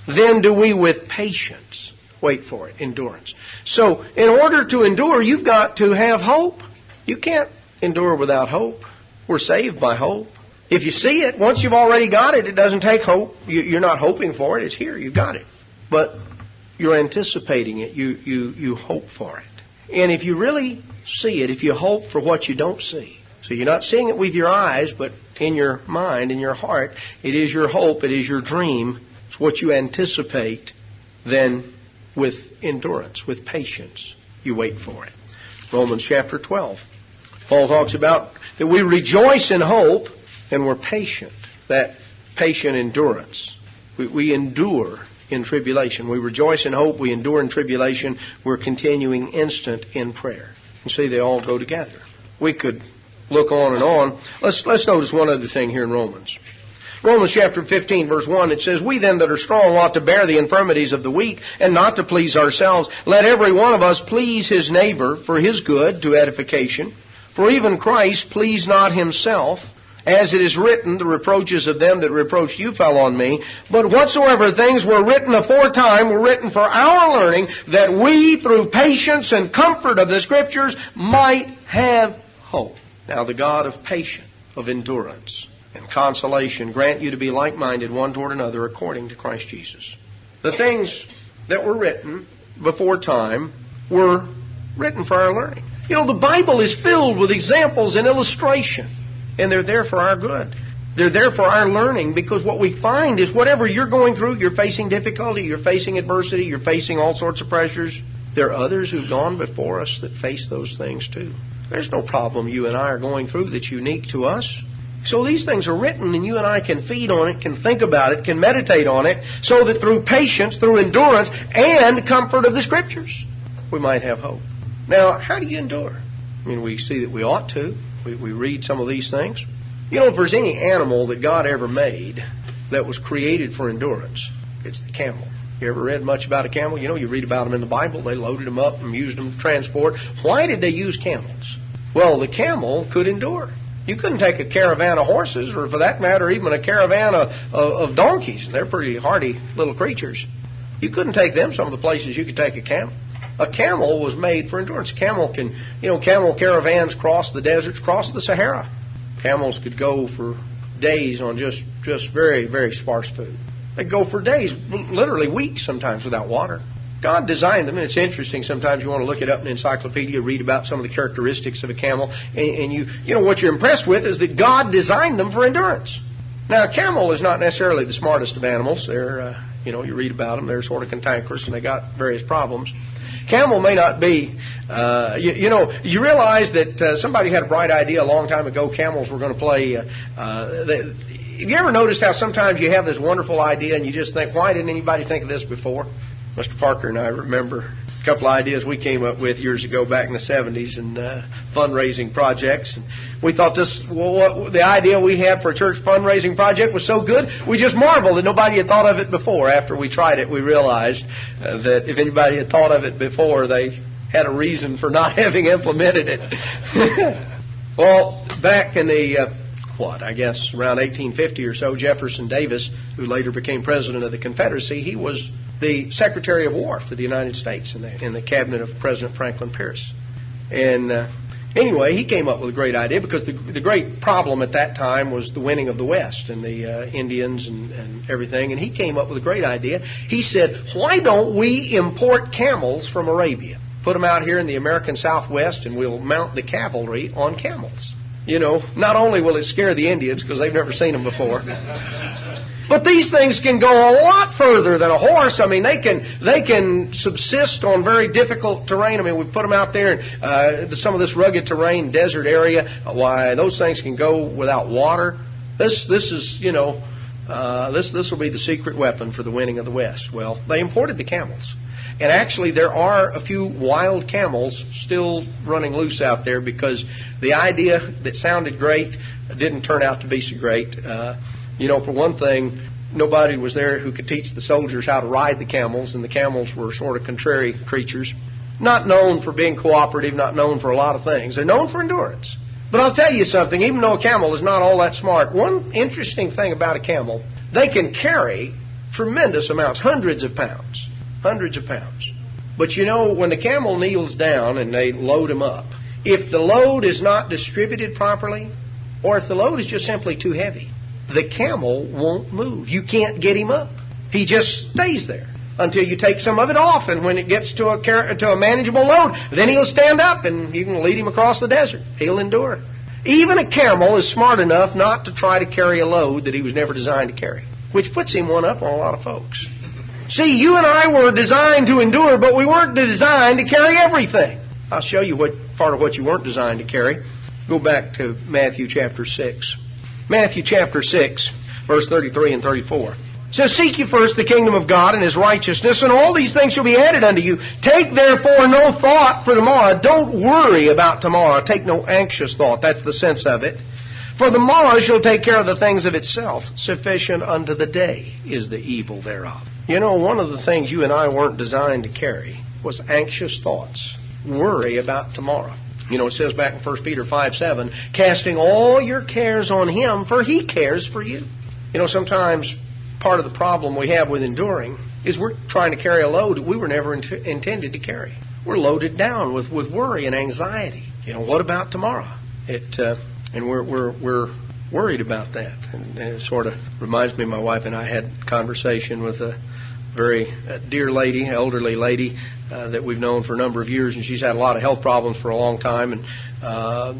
then do we with patience wait for it, endurance. So, in order to endure, you've got to have hope. You can't endure without hope. We're saved by hope. If you see it, once you've already got it, it doesn't take hope. You're not hoping for it. It's here. You've got it. But you're anticipating it. You hope for it. And if you really see it, if you hope for what you don't see, so you're not seeing it with your eyes, but in your mind, in your heart, it is your hope, it is your dream, it's what you anticipate, then with endurance, with patience, you wait for it. Romans chapter 12. Paul talks about that we rejoice in hope and we're patient. That patient endurance. We endure in tribulation. We rejoice in hope, we endure in tribulation, we're continuing instant in prayer. You see, they all go together. We could look on and on. Let's notice one other thing here in Romans. Romans chapter 15, verse 1, it says, we then that are strong ought to bear the infirmities of the weak, and not to please ourselves. Let every one of us please his neighbor for his good, to edification. For even Christ pleased not himself, as it is written, the reproaches of them that reproached you fell on me. But whatsoever things were written aforetime were written for our learning, that we, through patience and comfort of the Scriptures, might have hope. Now the God of patience, of endurance, and consolation grant you to be like-minded one toward another according to Christ Jesus. The things that were written before time were written for our learning. You know, the Bible is filled with examples and illustration, and they're there for our good. They're there for our learning, because what we find is whatever you're going through, you're facing difficulty, you're facing adversity, you're facing all sorts of pressures. There are others who've gone before us that face those things too. There's no problem you and I are going through that's unique to us. So these things are written, and you and I can feed on it, can think about it, can meditate on it, so that through patience, through endurance, and comfort of the Scriptures, we might have hope. Now, how do you endure? I mean, we see that we ought to. We read some of these things. You know, if there's any animal that God ever made that was created for endurance, it's the camel. You ever read much about a camel? You know, you read about them in the Bible. They loaded them up and used them to transport. Why did they use camels? Well, the camel could endure. You couldn't take a caravan of horses, or for that matter, even a caravan of donkeys. They're pretty hardy little creatures. You couldn't take them some of the places you could take a camel. A camel was made for endurance. Camel caravans cross the deserts, cross the Sahara. Camels could go for days on just very, very sparse food. They'd go for days, literally weeks sometimes, without water. God designed them, and it's interesting. Sometimes you want to look it up in an encyclopedia, read about some of the characteristics of a camel, and you know what you're impressed with is that God designed them for endurance. Now, a camel is not necessarily the smartest of animals. They're, you read about them, they're sort of cantankerous, and they got various problems. Camel may not be, you realize that somebody had a bright idea a long time ago. Camels were going to play. Have you ever noticed how sometimes you have this wonderful idea and you just think, why didn't anybody think of this before? Mr. Parker and I remember a couple of ideas we came up with years ago back in the 70s and fundraising projects. And we thought the idea we had for a church fundraising project was so good, we just marveled that nobody had thought of it before. After we tried it, we realized that if anybody had thought of it before, they had a reason for not having implemented it. Well, back in the, around 1850 or so, Jefferson Davis, who later became president of the Confederacy, he was the Secretary of War for the United States in the cabinet of President Franklin Pierce. And anyway, he came up with a great idea because the great problem at that time was the winning of the West and the Indians and everything. And he came up with a great idea. He said, why don't we import camels from Arabia? Put them out here in the American Southwest and we'll mount the cavalry on camels. You know, not only will it scare the Indians because they've never seen them before, but these things can go a lot further than a horse. I mean, they can subsist on very difficult terrain. I mean, we put them out there in some of this rugged terrain, desert area. Why, those things can go without water. This is, you know, this will be the secret weapon for the winning of the West. Well, they imported the camels. And actually, there are a few wild camels still running loose out there because the idea that sounded great didn't turn out to be so great. You know, for one thing, nobody was there who could teach the soldiers how to ride the camels, and the camels were sort of contrary creatures. Not known for being cooperative, not known for a lot of things. They're known for endurance. But I'll tell you something, even though a camel is not all that smart, one interesting thing about a camel, they can carry tremendous amounts, hundreds of pounds. Hundreds of pounds. But you know, when the camel kneels down and they load him up, if the load is not distributed properly, or if the load is just simply too heavy, the camel won't move. You can't get him up. He just stays there until you take some of it off, and when it gets to a manageable load, then he'll stand up and you can lead him across the desert. He'll endure. Even a camel is smart enough not to try to carry a load that he was never designed to carry, which puts him one up on a lot of folks. See, you and I were designed to endure, but we weren't designed to carry everything. I'll show you what part of what you weren't designed to carry. Go back to Matthew chapter 6. Matthew chapter 6, verse 33 and 34. It says, seek ye first the kingdom of God and His righteousness, and all these things shall be added unto you. Take therefore no thought for tomorrow. Don't worry about tomorrow. Take no anxious thought. That's the sense of it. For the morrow shall take care of the things of itself. Sufficient unto the day is the evil thereof. You know, one of the things you and I weren't designed to carry was anxious thoughts. Worry about tomorrow. You know, it says back in 1 Peter 5:7, casting all your cares on Him, for He cares for you. You know, sometimes part of the problem we have with enduring is we're trying to carry a load that we were never intended to carry. We're loaded down with worry and anxiety. You know, what about tomorrow? And we're worried about that. And it sort of reminds me, my wife and I had a conversation with a very dear lady, elderly lady, that we've known for a number of years, and she's had a lot of health problems for a long time, and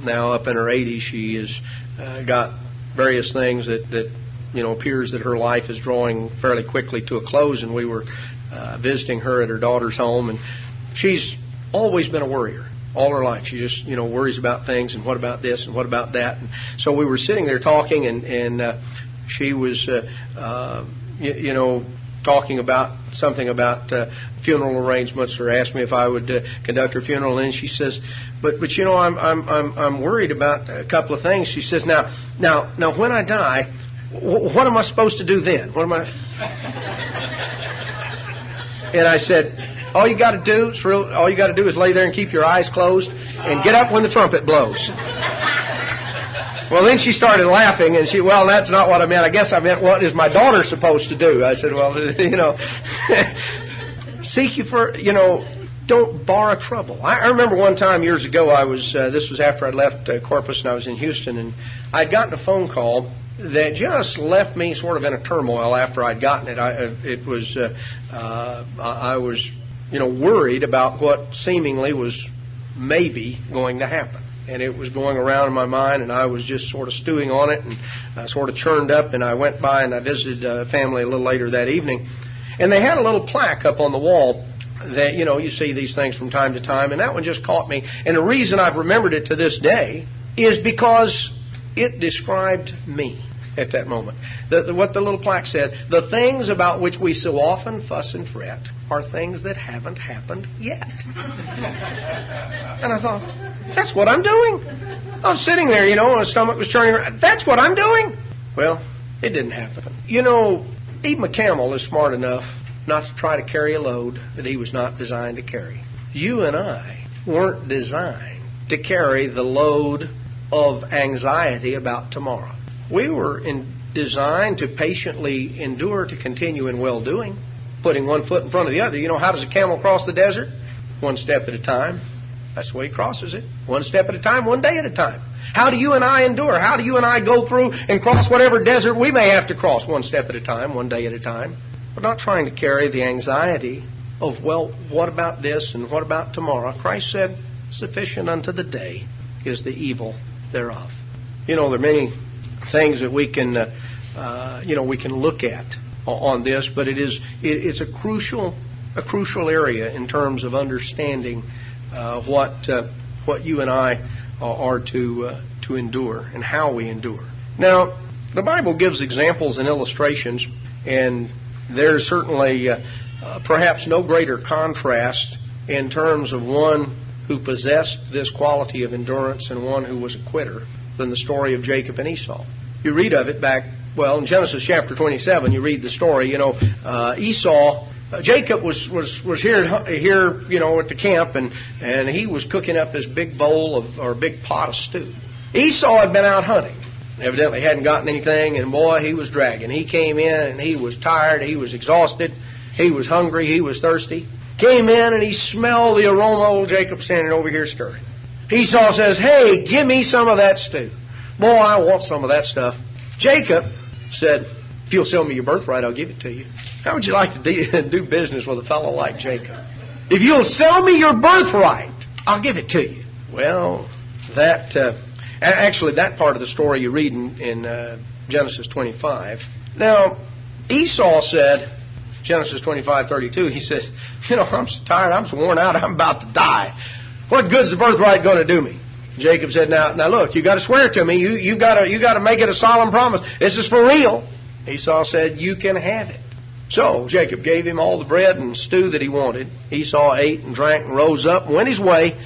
now up in her 80s, she has got various things that you know, appears that her life is drawing fairly quickly to a close, and we were visiting her at her daughter's home, and she's always been a worrier. All her life. She just, you know, worries about things, and what about this and what about that. And so we were sitting there talking, and she was, you know, talking about something about funeral arrangements, or asked me if I would conduct her funeral. And she says, but you know, I'm worried about a couple of things. She says, now when I die, what am I supposed to do then? What am I? And I said, all you got to do is lay there and keep your eyes closed and get up when the trumpet blows. Well, then she started laughing, and well, that's not what I meant. I guess I meant, what is my daughter supposed to do? I said, well, you know, seek you for, you know, don't borrow trouble. I remember one time years ago, this was after I'd left Corpus, and I was in Houston, and I'd gotten a phone call that just left me sort of in a turmoil after I'd gotten it. I was, you know, worried about what seemingly was maybe going to happen. And it was going around in my mind, and I was just sort of stewing on it, and I sort of churned up, and I went by and I visited a family a little later that evening. And they had a little plaque up on the wall that, you know, you see these things from time to time, and that one just caught me. And the reason I've remembered it to this day is because it described me at that moment. What the little plaque said, the things about which we so often fuss and fret are things that haven't happened yet. And I thought, that's what I'm doing. I was sitting there, you know, and my stomach was churning around. That's what I'm doing. Well, it didn't happen. You know, even a camel is smart enough not to try to carry a load that he was not designed to carry. You and I weren't designed to carry the load of anxiety about tomorrow. We were designed to patiently endure, to continue in well-doing, putting one foot in front of the other. You know, how does a camel cross the desert? One step at a time. That's the way he crosses it. One step at a time, one day at a time. How do you and I endure? How do you and I go through and cross whatever desert we may have to cross? One step at a time, one day at a time. We're not trying to carry the anxiety of, well, what about this and what about tomorrow? Christ said, sufficient unto the day is the evil thereof. You know, there are many things that we can, we can look at on this, but it's a crucial area in terms of understanding what you and I are to endure and how we endure. Now, the Bible gives examples and illustrations, and there's certainly perhaps no greater contrast in terms of one who possessed this quality of endurance and one who was a quitter than the story of Jacob and Esau. You read of it back, in Genesis chapter 27, you read the story. Esau, Jacob was here, at the camp, and he was cooking up this big big pot of stew. Esau had been out hunting. Evidently hadn't gotten anything, and boy, he was dragging. He came in, and he was tired, he was exhausted, he was hungry, he was thirsty. Came in, and he smelled the aroma of old Jacob standing over here stirring. Esau says, hey, give me some of that stew. Boy, I want some of that stuff. Jacob said, if you'll sell me your birthright, I'll give it to you. How would you like to do business with a fellow like Jacob? If you'll sell me your birthright, I'll give it to you. Well, that part of the story you read in Genesis 25. Now, Esau said, Genesis 25:32, he says, I'm so tired, I'm so worn out, I'm about to die. What good's the birthright going to do me? Jacob said, now look, you got to swear to me. You got to make it a solemn promise. This is for real. Esau said, you can have it. So Jacob gave him all the bread and stew that he wanted. Esau ate and drank and rose up and went his way.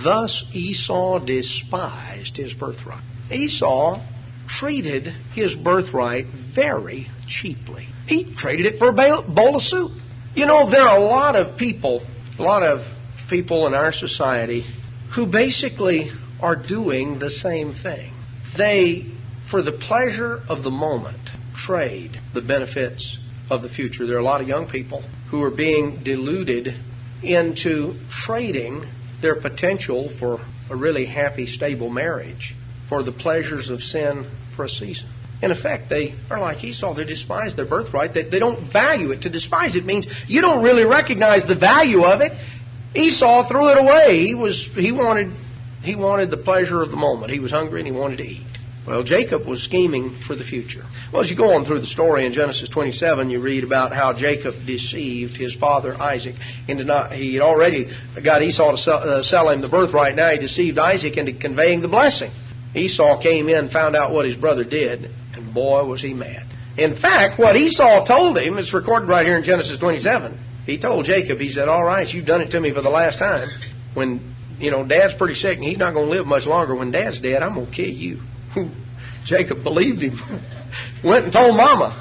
Thus Esau despised his birthright. Esau treated his birthright very cheaply. He traded it for a bowl of soup. There are a lot of people in our society who basically are doing the same thing. They, for the pleasure of the moment, trade the benefits of the future. There are a lot of young people who are being deluded into trading their potential for a really happy, stable marriage for the pleasures of sin for a season. In effect, they are like Esau. They despise their birthright. They don't value it. To despise it means you don't really recognize the value of it. Esau threw it away. He wanted the pleasure of the moment. He was hungry and he wanted to eat. Well, Jacob was scheming for the future. Well, as you go on through the story in Genesis 27, you read about how Jacob deceived his father Isaac. He had already got Esau to sell him the birthright. Now he deceived Isaac into conveying the blessing. Esau came in, found out what his brother did, and boy, was he mad. In fact, what Esau told him, it's recorded right here in Genesis 27. He told Jacob, he said, all right, you've done it to me for the last time. When, Dad's pretty sick and he's not going to live much longer. When Dad's dead, I'm going to kill you. Jacob believed him. Went and told Mama.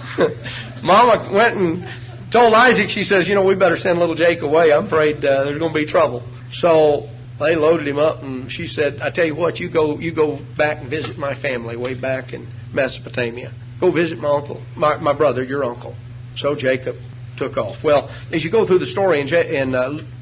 Mama went and told Isaac, she says, we better send little Jake away. I'm afraid there's going to be trouble. So they loaded him up, and she said, I tell you what, you go back and visit my family way back in Mesopotamia. Go visit my uncle, my brother, your uncle. So Jacob took off. Well, as you go through the story in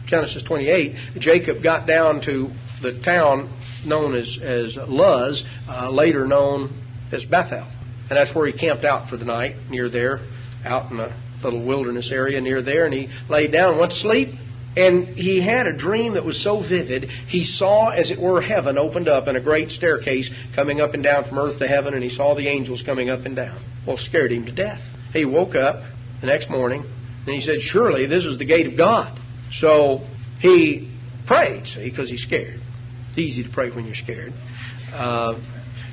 Genesis 28, Jacob got down to the town known as Luz, later known as Bethel. And that's where he camped out for the night, near there, out in a little wilderness area near there. And he laid down and went to sleep. And he had a dream that was so vivid, he saw, as it were, heaven opened up and a great staircase coming up and down from earth to heaven, and he saw the angels coming up and down. Well, it scared him to death. He woke up the next morning, and he said, surely this is the gate of God. So he prayed, because he's scared. It's easy to pray when you're scared.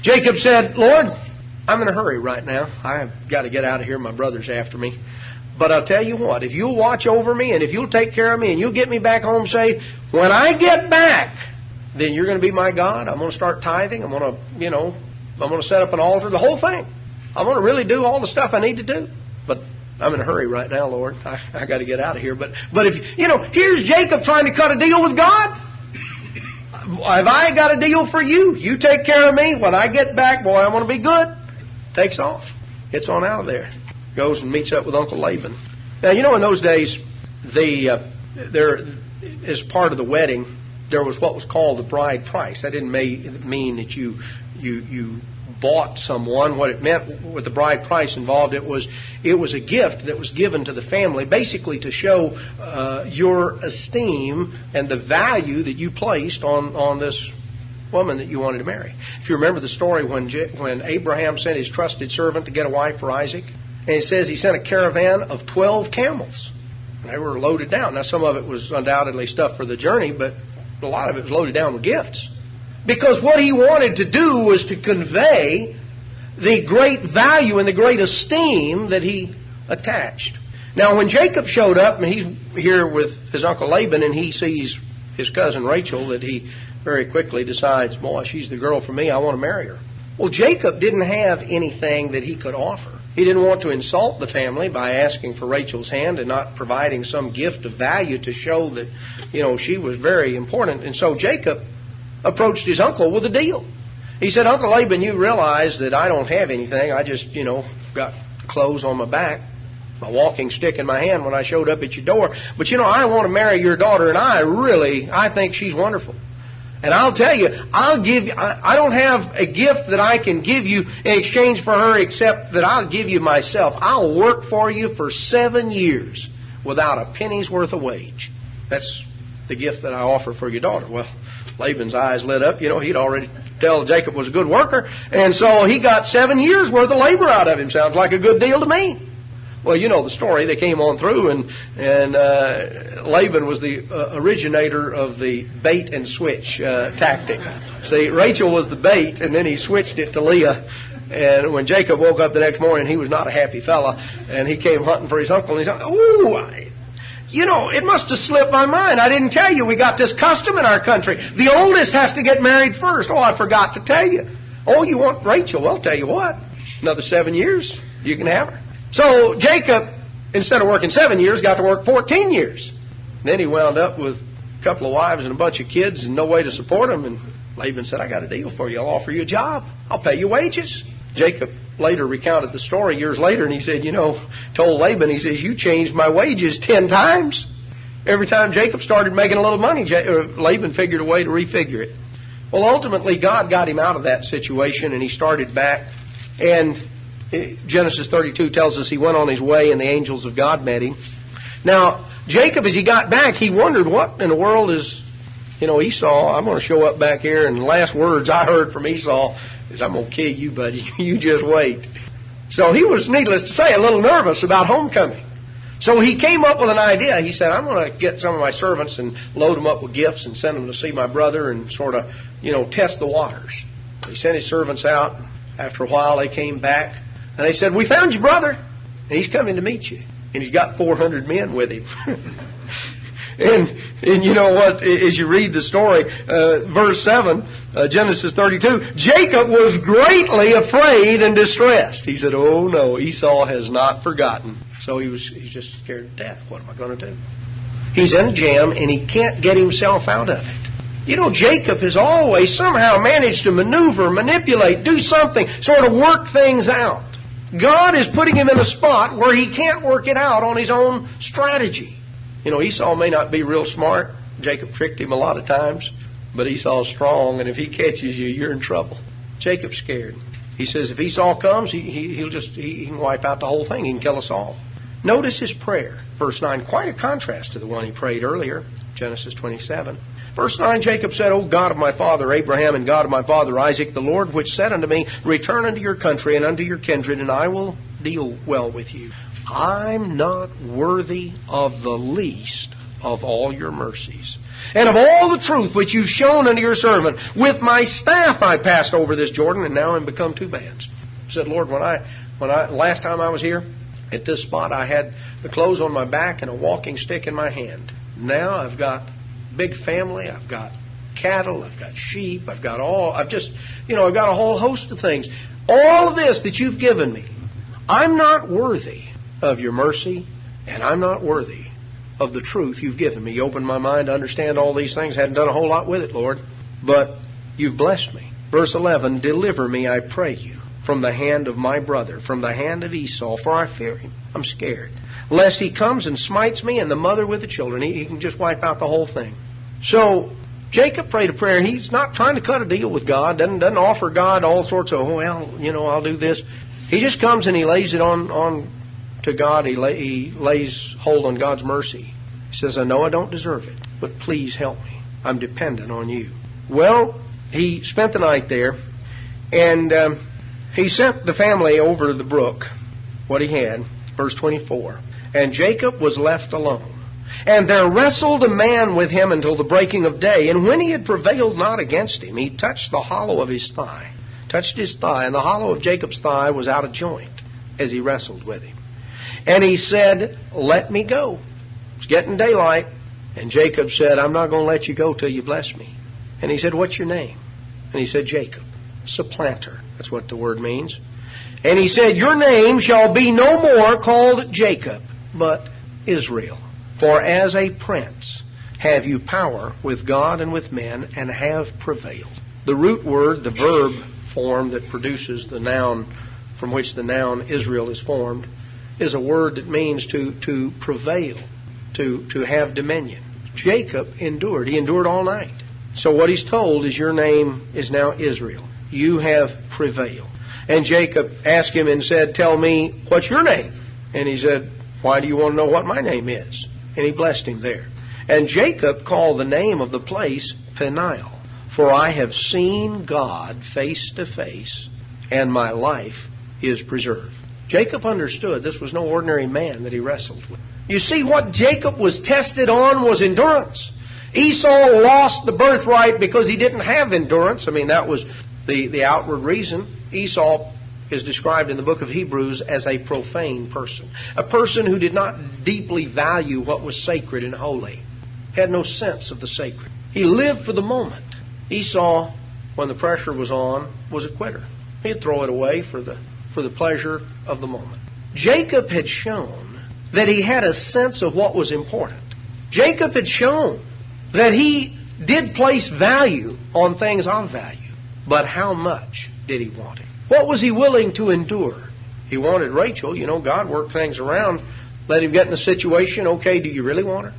Jacob said, Lord, I'm in a hurry right now. I've got to get out of here. My brother's after me. But I'll tell you what, if you'll watch over me and if you'll take care of me and you'll get me back home safe, when I get back, then you're going to be my God. I'm going to start tithing. I'm going to set up an altar, the whole thing. I'm going to really do all the stuff I need to do. But I'm in a hurry right now, Lord. I got to get out of here. But if, here's Jacob trying to cut a deal with God. have I got a deal for you? You take care of me. When I get back, boy, I'm going to be good. Takes off. Gets on out of there. Goes and meets up with Uncle Laban. Now, you know, in those days, there, as part of the wedding, there was what was called the bride price. That didn't mean that you bought someone. What it meant with the bride price involved, it was a gift that was given to the family, basically to show your esteem and the value that you placed on this woman that you wanted to marry. If you remember the story when Abraham sent his trusted servant to get a wife for Isaac, and it says he sent a caravan of 12 camels. They were loaded down. Now, some of it was undoubtedly stuff for the journey, but a lot of it was loaded down with gifts. Because what he wanted to do was to convey the great value and the great esteem that he attached. Now, when Jacob showed up, and he's here with his Uncle Laban, and he sees his cousin Rachel, that he very quickly decides, boy, she's the girl for me, I want to marry her. Well, Jacob didn't have anything that he could offer. He didn't want to insult the family by asking for Rachel's hand and not providing some gift of value to show that, you know, she was very important. And so Jacob approached his uncle with a deal. He said, Uncle Laban, you realize that I don't have anything. I just, got clothes on my back, my walking stick in my hand when I showed up at your door. But, I want to marry your daughter, and I think she's wonderful. And I'll tell you, I don't have a gift that I can give you in exchange for her except that I'll give you myself. I'll work for you for 7 years without a penny's worth of wage. That's the gift that I offer for your daughter. Well, Laban's eyes lit up. He'd already tell Jacob was a good worker. And so he got 7 years worth of labor out of him. Sounds like a good deal to me. Well, you know the story. They came on through, and Laban was the originator of the bait and switch tactic. See, Rachel was the bait, and then he switched it to Leah. And when Jacob woke up the next morning, he was not a happy fella, and he came hunting for his uncle. And he said, it must have slipped my mind. I didn't tell you we got this custom in our country. The oldest has to get married first. Oh, I forgot to tell you. Oh, you want Rachel? Well, I'll tell you what. Another 7 years, you can have her. So Jacob, instead of working 7 years, got to work 14 years. Then he wound up with a couple of wives and a bunch of kids and no way to support them. And Laban said, I got a deal for you. I'll offer you a job. I'll pay you wages. Jacob later recounted the story years later, and he said, told Laban, he says, you changed my wages 10 times. Every time Jacob started making a little money, Laban figured a way to refigure it. Well, ultimately, God got him out of that situation, and he started back. And Genesis 32 tells us he went on his way, and the angels of God met him. Now, Jacob, as he got back, he wondered, what in the world is, Esau, I'm going to show up back here, and the last words I heard from Esau is, I'm going to kill you, buddy. You just wait. So he was, needless to say, a little nervous about homecoming. So he came up with an idea. He said, I'm going to get some of my servants and load them up with gifts and send them to see my brother and sort of, test the waters. He sent his servants out. After a while, they came back, and they said, we found your brother, and he's coming to meet you. And he's got 400 men with him. And you know what, as you read the story, verse 7, Genesis 32, Jacob was greatly afraid and distressed. He said, oh no, Esau has not forgotten. So he's just scared to death. What am I going to do? He's in a jam, and he can't get himself out of it. Jacob has always somehow managed to maneuver, manipulate, do something, sort of work things out. God is putting him in a spot where he can't work it out on his own strategy. Esau may not be real smart. Jacob tricked him a lot of times. But Esau's strong, and if he catches you, you're in trouble. Jacob's scared. He says if Esau comes, he can wipe out the whole thing. He can kill us all. Notice his prayer. Verse 9, quite a contrast to the one he prayed earlier, Genesis 27. Verse 9, Jacob said, O God of my father Abraham and God of my father Isaac, the Lord which said unto me, return unto your country and unto your kindred, and I will deal well with you. I'm not worthy of the least of all your mercies, and of all the truth which you've shown unto your servant. With my staff I passed over this Jordan, and now I'm become 2 bands. He said, Lord, when I last time I was here, at this spot I had the clothes on my back and a walking stick in my hand. Now I've got big family, I've got cattle, I've got sheep, I've got a whole host of things. All of this that you've given me, I'm not worthy of your mercy, and I'm not worthy of the truth you've given me. You opened my mind to understand all these things. Hadn't done a whole lot with it, Lord. but you've blessed me. Verse 11, deliver me, I pray you, from the hand of my brother, from the hand of Esau, for I fear him. I'm scared. Lest he comes and smites me and the mother with the children. He can just wipe out the whole thing. So Jacob prayed a prayer. He's not trying to cut a deal with God, doesn't offer God all sorts of, I'll do this. He just comes and he lays it on to God. He lays hold on God's mercy. He says, I know I don't deserve it, but please help me. I'm dependent on you. Well, he spent the night there, and he sent the family over the brook, what he had, verse 24. And Jacob was left alone. And there wrestled a man with him until the breaking of day. And when he had prevailed not against him, he touched the hollow of his thigh. Touched his thigh, and the hollow of Jacob's thigh was out of joint as he wrestled with him. And he said, let me go. It's getting daylight. And Jacob said, I'm not going to let you go till you bless me. And he said, what's your name? And he said, Jacob, supplanter. That's what the word means. And he said, your name shall be no more called Jacob, but Israel. For as a prince have you power with God and with men, and have prevailed. The root word, the verb form that produces the noun from which the noun Israel is formed, is a word that means to prevail, to have dominion. Jacob endured. He endured all night. So what he's told is your name is now Israel. You have prevailed. And Jacob asked him and said, tell me, what's your name? And he said, why do you want to know what my name is? And he blessed him there. And Jacob called the name of the place Peniel, for I have seen God face to face, and my life is preserved. Jacob understood this was no ordinary man that he wrestled with. You see, what Jacob was tested on was endurance. Esau lost the birthright because he didn't have endurance. I mean, that was the outward reason. Esau is described in the book of Hebrews as a profane person. A person who did not deeply value what was sacred and holy. Had no sense of the sacred. He lived for the moment. Esau, when the pressure was on, was a quitter. He'd throw it away for the pleasure of the moment. Jacob had shown that he had a sense of what was important. Jacob had shown that he did place value on things of value. But how much did he want it? What was he willing to endure? He wanted Rachel. God worked things around. Let him get in a situation. Okay, do you really want her?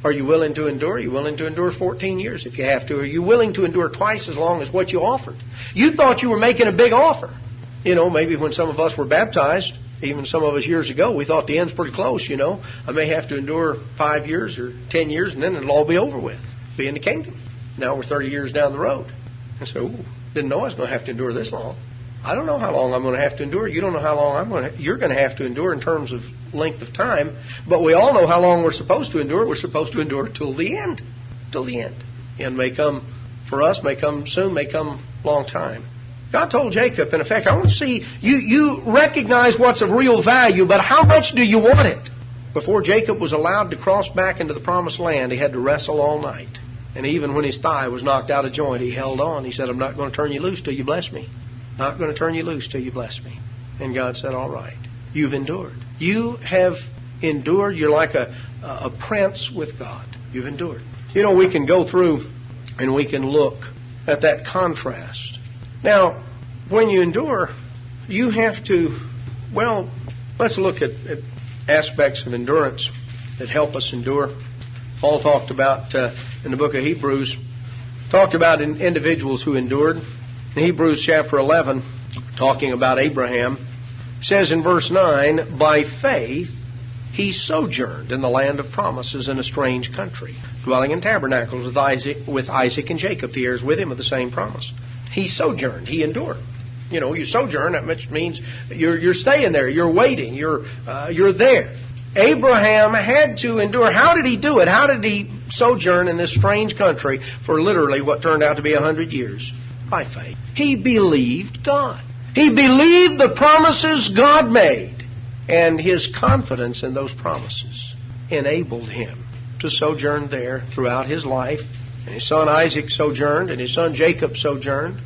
Are you willing to endure? Are you willing to endure 14 years if you have to? Are you willing to endure twice as long as what you offered? You thought you were making a big offer. Maybe when some of us were baptized, even some of us years ago, we thought the end's pretty close, I may have to endure 5 years or 10 years, and then it'll all be over with. Be in the kingdom. Now we're 30 years down the road. And so, didn't know I was going to have to endure this long. I don't know how long I'm going to have to endure. You don't know how long you're going to have to endure in terms of length of time. But we all know how long we're supposed to endure. We're supposed to endure till the end. Till the end. And may come for us, may come soon, may come long time. God told Jacob, in effect, I want to see you recognize what's of real value, but how much do you want it? Before Jacob was allowed to cross back into the promised land, he had to wrestle all night. And even when his thigh was knocked out of joint, he held on. He said, I'm not going to turn you loose till you bless me. Not going to turn you loose till you bless me. And God said, all right. You've endured. You have endured. You're like a prince with God. You've endured. We can go through and we can look at that contrast. Now, when you endure, you have to, let's look at aspects of endurance that help us endure. Paul talked about, in the book of Hebrews, talked about individuals who endured. In Hebrews chapter 11, talking about Abraham, says in verse 9, by faith he sojourned in the land of promises in a strange country, dwelling in tabernacles with Isaac and Jacob, the heirs with him of the same promise. He sojourned, he endured. You sojourn, that means you're staying there, you're waiting, you're there. Abraham had to endure. How did he do it? How did he sojourn in this strange country for literally what turned out to be 100 years? By faith. He believed God. He believed the promises God made. And his confidence in those promises enabled him to sojourn there throughout his life. And his son Isaac sojourned, and his son Jacob sojourned.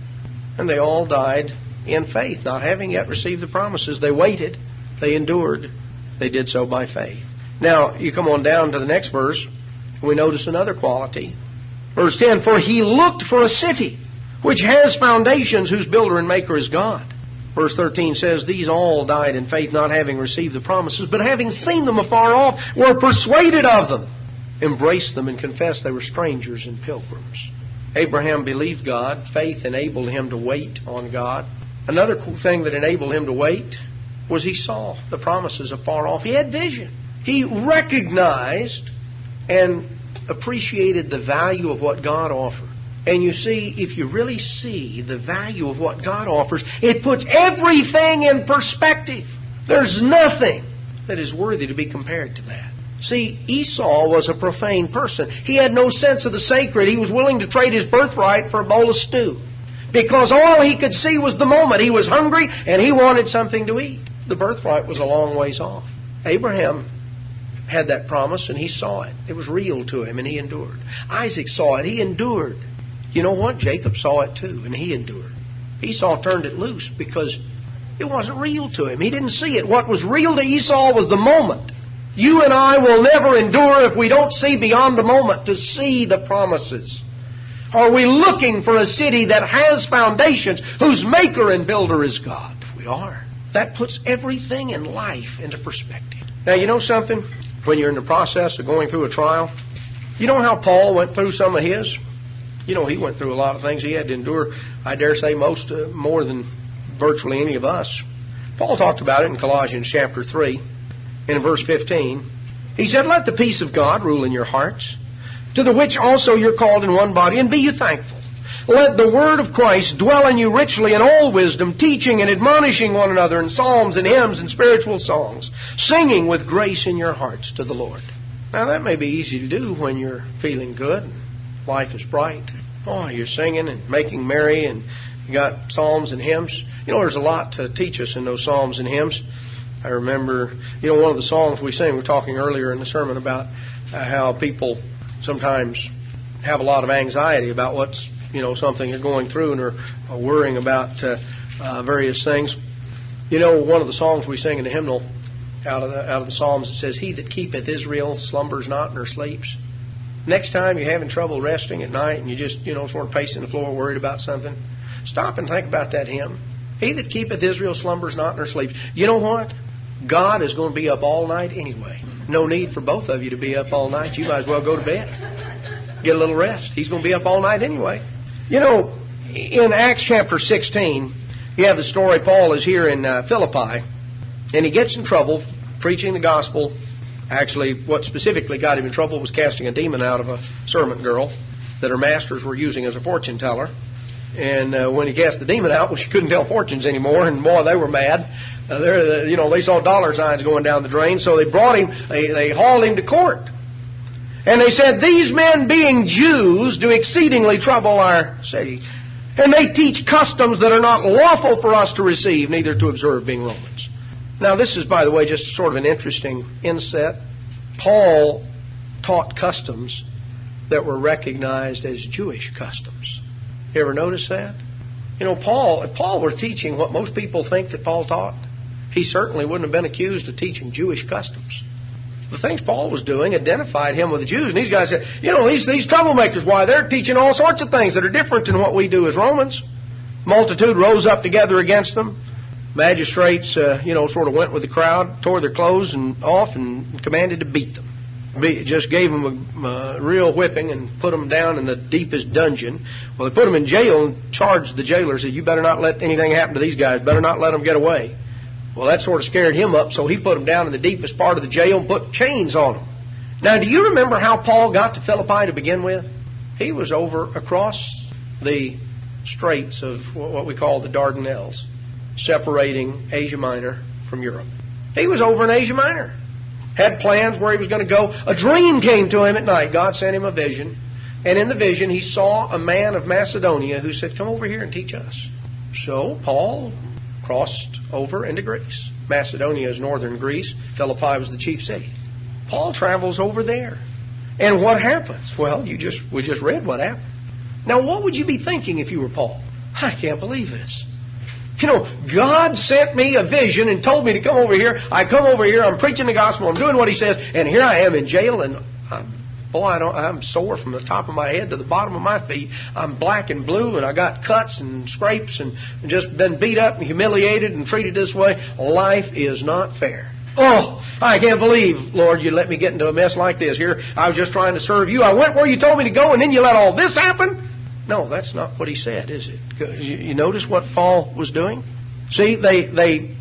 And they all died in faith, not having yet received the promises. They waited. They endured. They did so by faith. Now, you come on down to the next verse, we notice another quality Verse 10, for he looked for a city which has foundations, whose builder and maker is God. Verse 13 says, these all died in faith, not having received the promises, but having seen them afar off, were persuaded of them, embraced them, and confessed they were strangers and pilgrims. Abraham believed God. Faith enabled him to wait on God. Another cool thing that enabled him to wait was he saw the promises afar off. He had vision. He recognized and appreciated the value of what God offered. And you see, if you really see the value of what God offers, it puts everything in perspective. There's nothing that is worthy to be compared to that. See, Esau was a profane person. He had no sense of the sacred. He was willing to trade his birthright for a bowl of stew, because all he could see was the moment. He was hungry and he wanted something to eat. The birthright was a long ways off. Abraham had that promise and he saw it. It was real to him and he endured. Isaac saw it. He endured. You know what? Jacob saw it too and he endured. Esau turned it loose because it wasn't real to him. He didn't see it. What was real to Esau was the moment. You and I will never endure if we don't see beyond the moment to see the promises. Are we looking for a city that has foundations, whose maker and builder is God? We are. That puts everything in life into perspective. Now, you know something? When you're in the process of going through a trial, you know how Paul went through some of his? You know, he went through a lot of things he had to endure, I dare say, more than virtually any of us. Paul talked about it in Colossians chapter 3. In verse 15, he said, let the peace of God rule in your hearts, to the which also you're called in one body, and be you thankful. Let the word of Christ dwell in you richly in all wisdom, teaching and admonishing one another in psalms and hymns and spiritual songs, singing with grace in your hearts to the Lord. Now that may be easy to do when you're feeling good and life is bright. Oh, you're singing and making merry and you got psalms and hymns. You know, there's a lot to teach us in those psalms and hymns. I remember, one of the songs we sang, we were talking earlier in the sermon about how people sometimes have a lot of anxiety about what's, something they're going through and are worrying about various things. One of the songs we sing in the hymnal out of the Psalms, it says, he that keepeth Israel slumbers not nor sleeps. Next time you're having trouble resting at night and you just, sort of pacing the floor worried about something, stop and think about that hymn. He that keepeth Israel slumbers not nor sleeps. You know what? God is going to be up all night anyway. No need for both of you to be up all night. You might as well go to bed. Get a little rest. He's going to be up all night anyway. In Acts chapter 16, you have the story. Paul is here in Philippi, and he gets in trouble preaching the gospel. Actually, what specifically got him in trouble was casting a demon out of a servant girl that her masters were using as a fortune teller. And when he cast the demon out, she couldn't tell fortunes anymore, and boy, they were mad. They saw dollar signs going down the drain, so they brought him, they hauled him to court. And they said, these men being Jews do exceedingly trouble our city, and they teach customs that are not lawful for us to receive, neither to observe, being Romans. Now this is, by the way, just sort of an interesting inset. Paul taught customs that were recognized as Jewish customs. You ever notice that? If Paul were teaching what most people think that Paul taught, he certainly wouldn't have been accused of teaching Jewish customs. The things Paul was doing identified him with the Jews. And these guys said, these troublemakers, why, they're teaching all sorts of things that are different than what we do as Romans. Multitude rose up together against them. Magistrates, sort of went with the crowd, tore their clothes off and commanded to beat them. Just gave them a real whipping and put them down in the deepest dungeon. Well, they put them in jail and charged the jailer, said, you better not let anything happen to these guys, better not let them get away. Well, that sort of scared him up, so he put them down in the deepest part of the jail and put chains on them. Now, do you remember how Paul got to Philippi to begin with? He was over across the straits of what we call the Dardanelles, separating Asia Minor from Europe. He was over in Asia Minor. Had plans where he was going to go. A dream came to him at night. God sent him a vision. And in the vision, he saw a man of Macedonia who said, come over here and teach us. So Paul crossed over into Greece. Macedonia is northern Greece. Philippi was the chief city. Paul travels over there. And what happens? Well, we just read what happened. Now, what would you be thinking if you were Paul? I can't believe this. God sent me a vision and told me to come over here. I come over here, I'm preaching the gospel, I'm doing what he says, and here I am in jail, and Boy, I'm sore from the top of my head to the bottom of my feet. I'm black and blue, and I got cuts and scrapes and just been beat up and humiliated and treated this way. Life is not fair. Oh, I can't believe, Lord, you let me get into a mess like this. Here, I was just trying to serve you. I went where you told me to go, and then you let all this happen? No, that's not what he said, is it? You notice what Paul was doing? See, they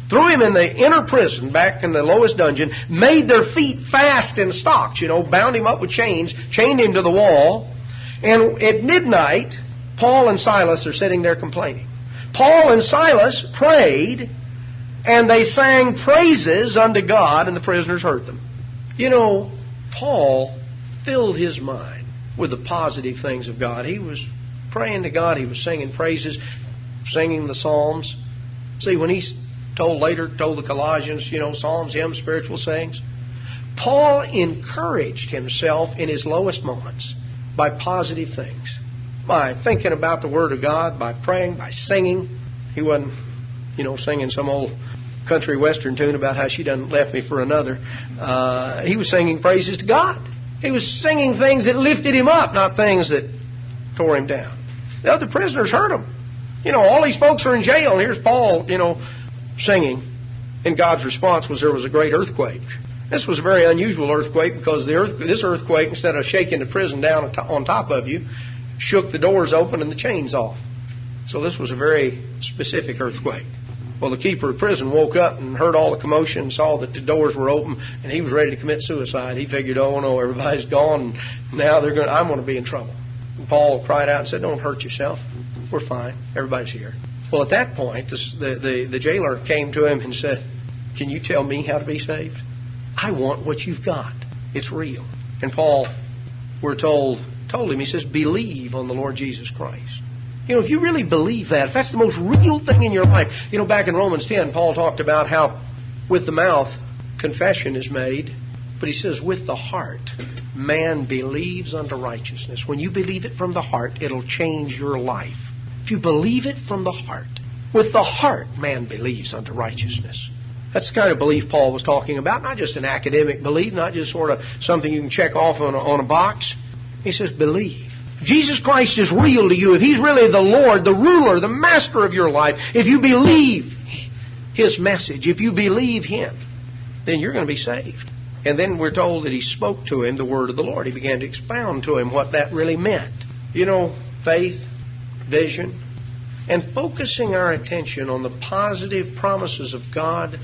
threw him in the inner prison, back in the lowest dungeon, made their feet fast in stocks, bound him up with chains, chained him to the wall. And at midnight, Paul and Silas are sitting there complaining. Paul and Silas prayed, and they sang praises unto God, and the prisoners heard them. Paul filled his mind with the positive things of God. He was praying to God. He was singing praises, singing the Psalms. See, when he told the Colossians, psalms, hymns, spiritual sayings. Paul encouraged himself in his lowest moments by positive things, by thinking about the Word of God, by praying, by singing. He wasn't, singing some old country western tune about how she done left me for another. He was singing praises to God. He was singing things that lifted him up, not things that tore him down. The other prisoners heard him. All these folks are in jail, and here's Paul, singing, and God's response was there was a great earthquake. This was a very unusual earthquake because this earthquake, instead of shaking the prison down on top of you, shook the doors open and the chains off. So this was a very specific earthquake. Well, the keeper of prison woke up and heard all the commotion, saw that the doors were open, and he was ready to commit suicide. He figured, oh no, everybody's gone, and now I'm going to be in trouble. And Paul cried out and said, don't hurt yourself. We're fine. Everybody's here. Well, at that point, the jailer came to him and said, can you tell me how to be saved? I want what you've got. It's real. And Paul, we're told him, he says, believe on the Lord Jesus Christ. If you really believe that, if that's the most real thing in your life. Back in Romans 10, Paul talked about how with the mouth confession is made, but he says with the heart man believes unto righteousness. When you believe it from the heart, it'll change your life. If you believe it from the heart, with the heart man believes unto righteousness. That's the kind of belief Paul was talking about, not just an academic belief, not just sort of something you can check off on a box. He says believe. If Jesus Christ is real to you, if He's really the Lord, the ruler, the master of your life, if you believe His message, if you believe Him, then you're going to be saved. And then we're told that He spoke to him the word of the Lord. He began to expound to him what that really meant. Faith, vision, and focusing our attention on the positive promises of God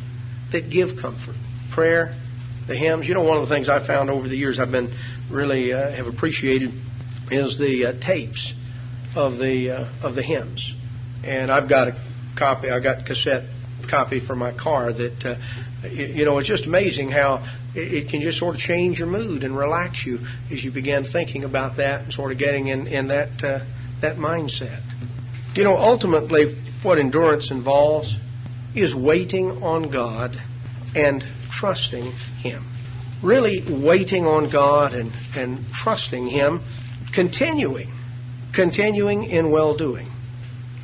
that give comfort. Prayer, the hymns. One of the things I've found over the years I've been really have appreciated is the tapes of the hymns. And I've got a copy. I got a cassette copy for my car that it's just amazing how it can just sort of change your mood and relax you as you begin thinking about that and sort of getting in that mindset. Ultimately, what endurance involves is waiting on God and trusting Him. Really waiting on God and trusting Him, continuing in well-doing.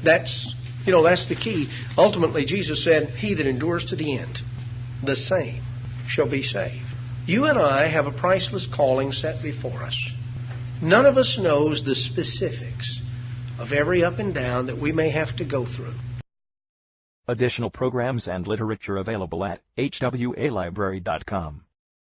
That's the key. Ultimately, Jesus said, he that endures to the end, the same shall be saved. You and I have a priceless calling set before us. None of us knows the specifics of every up and down that we may have to go through. Additional programs and literature available at hwalibrary.com.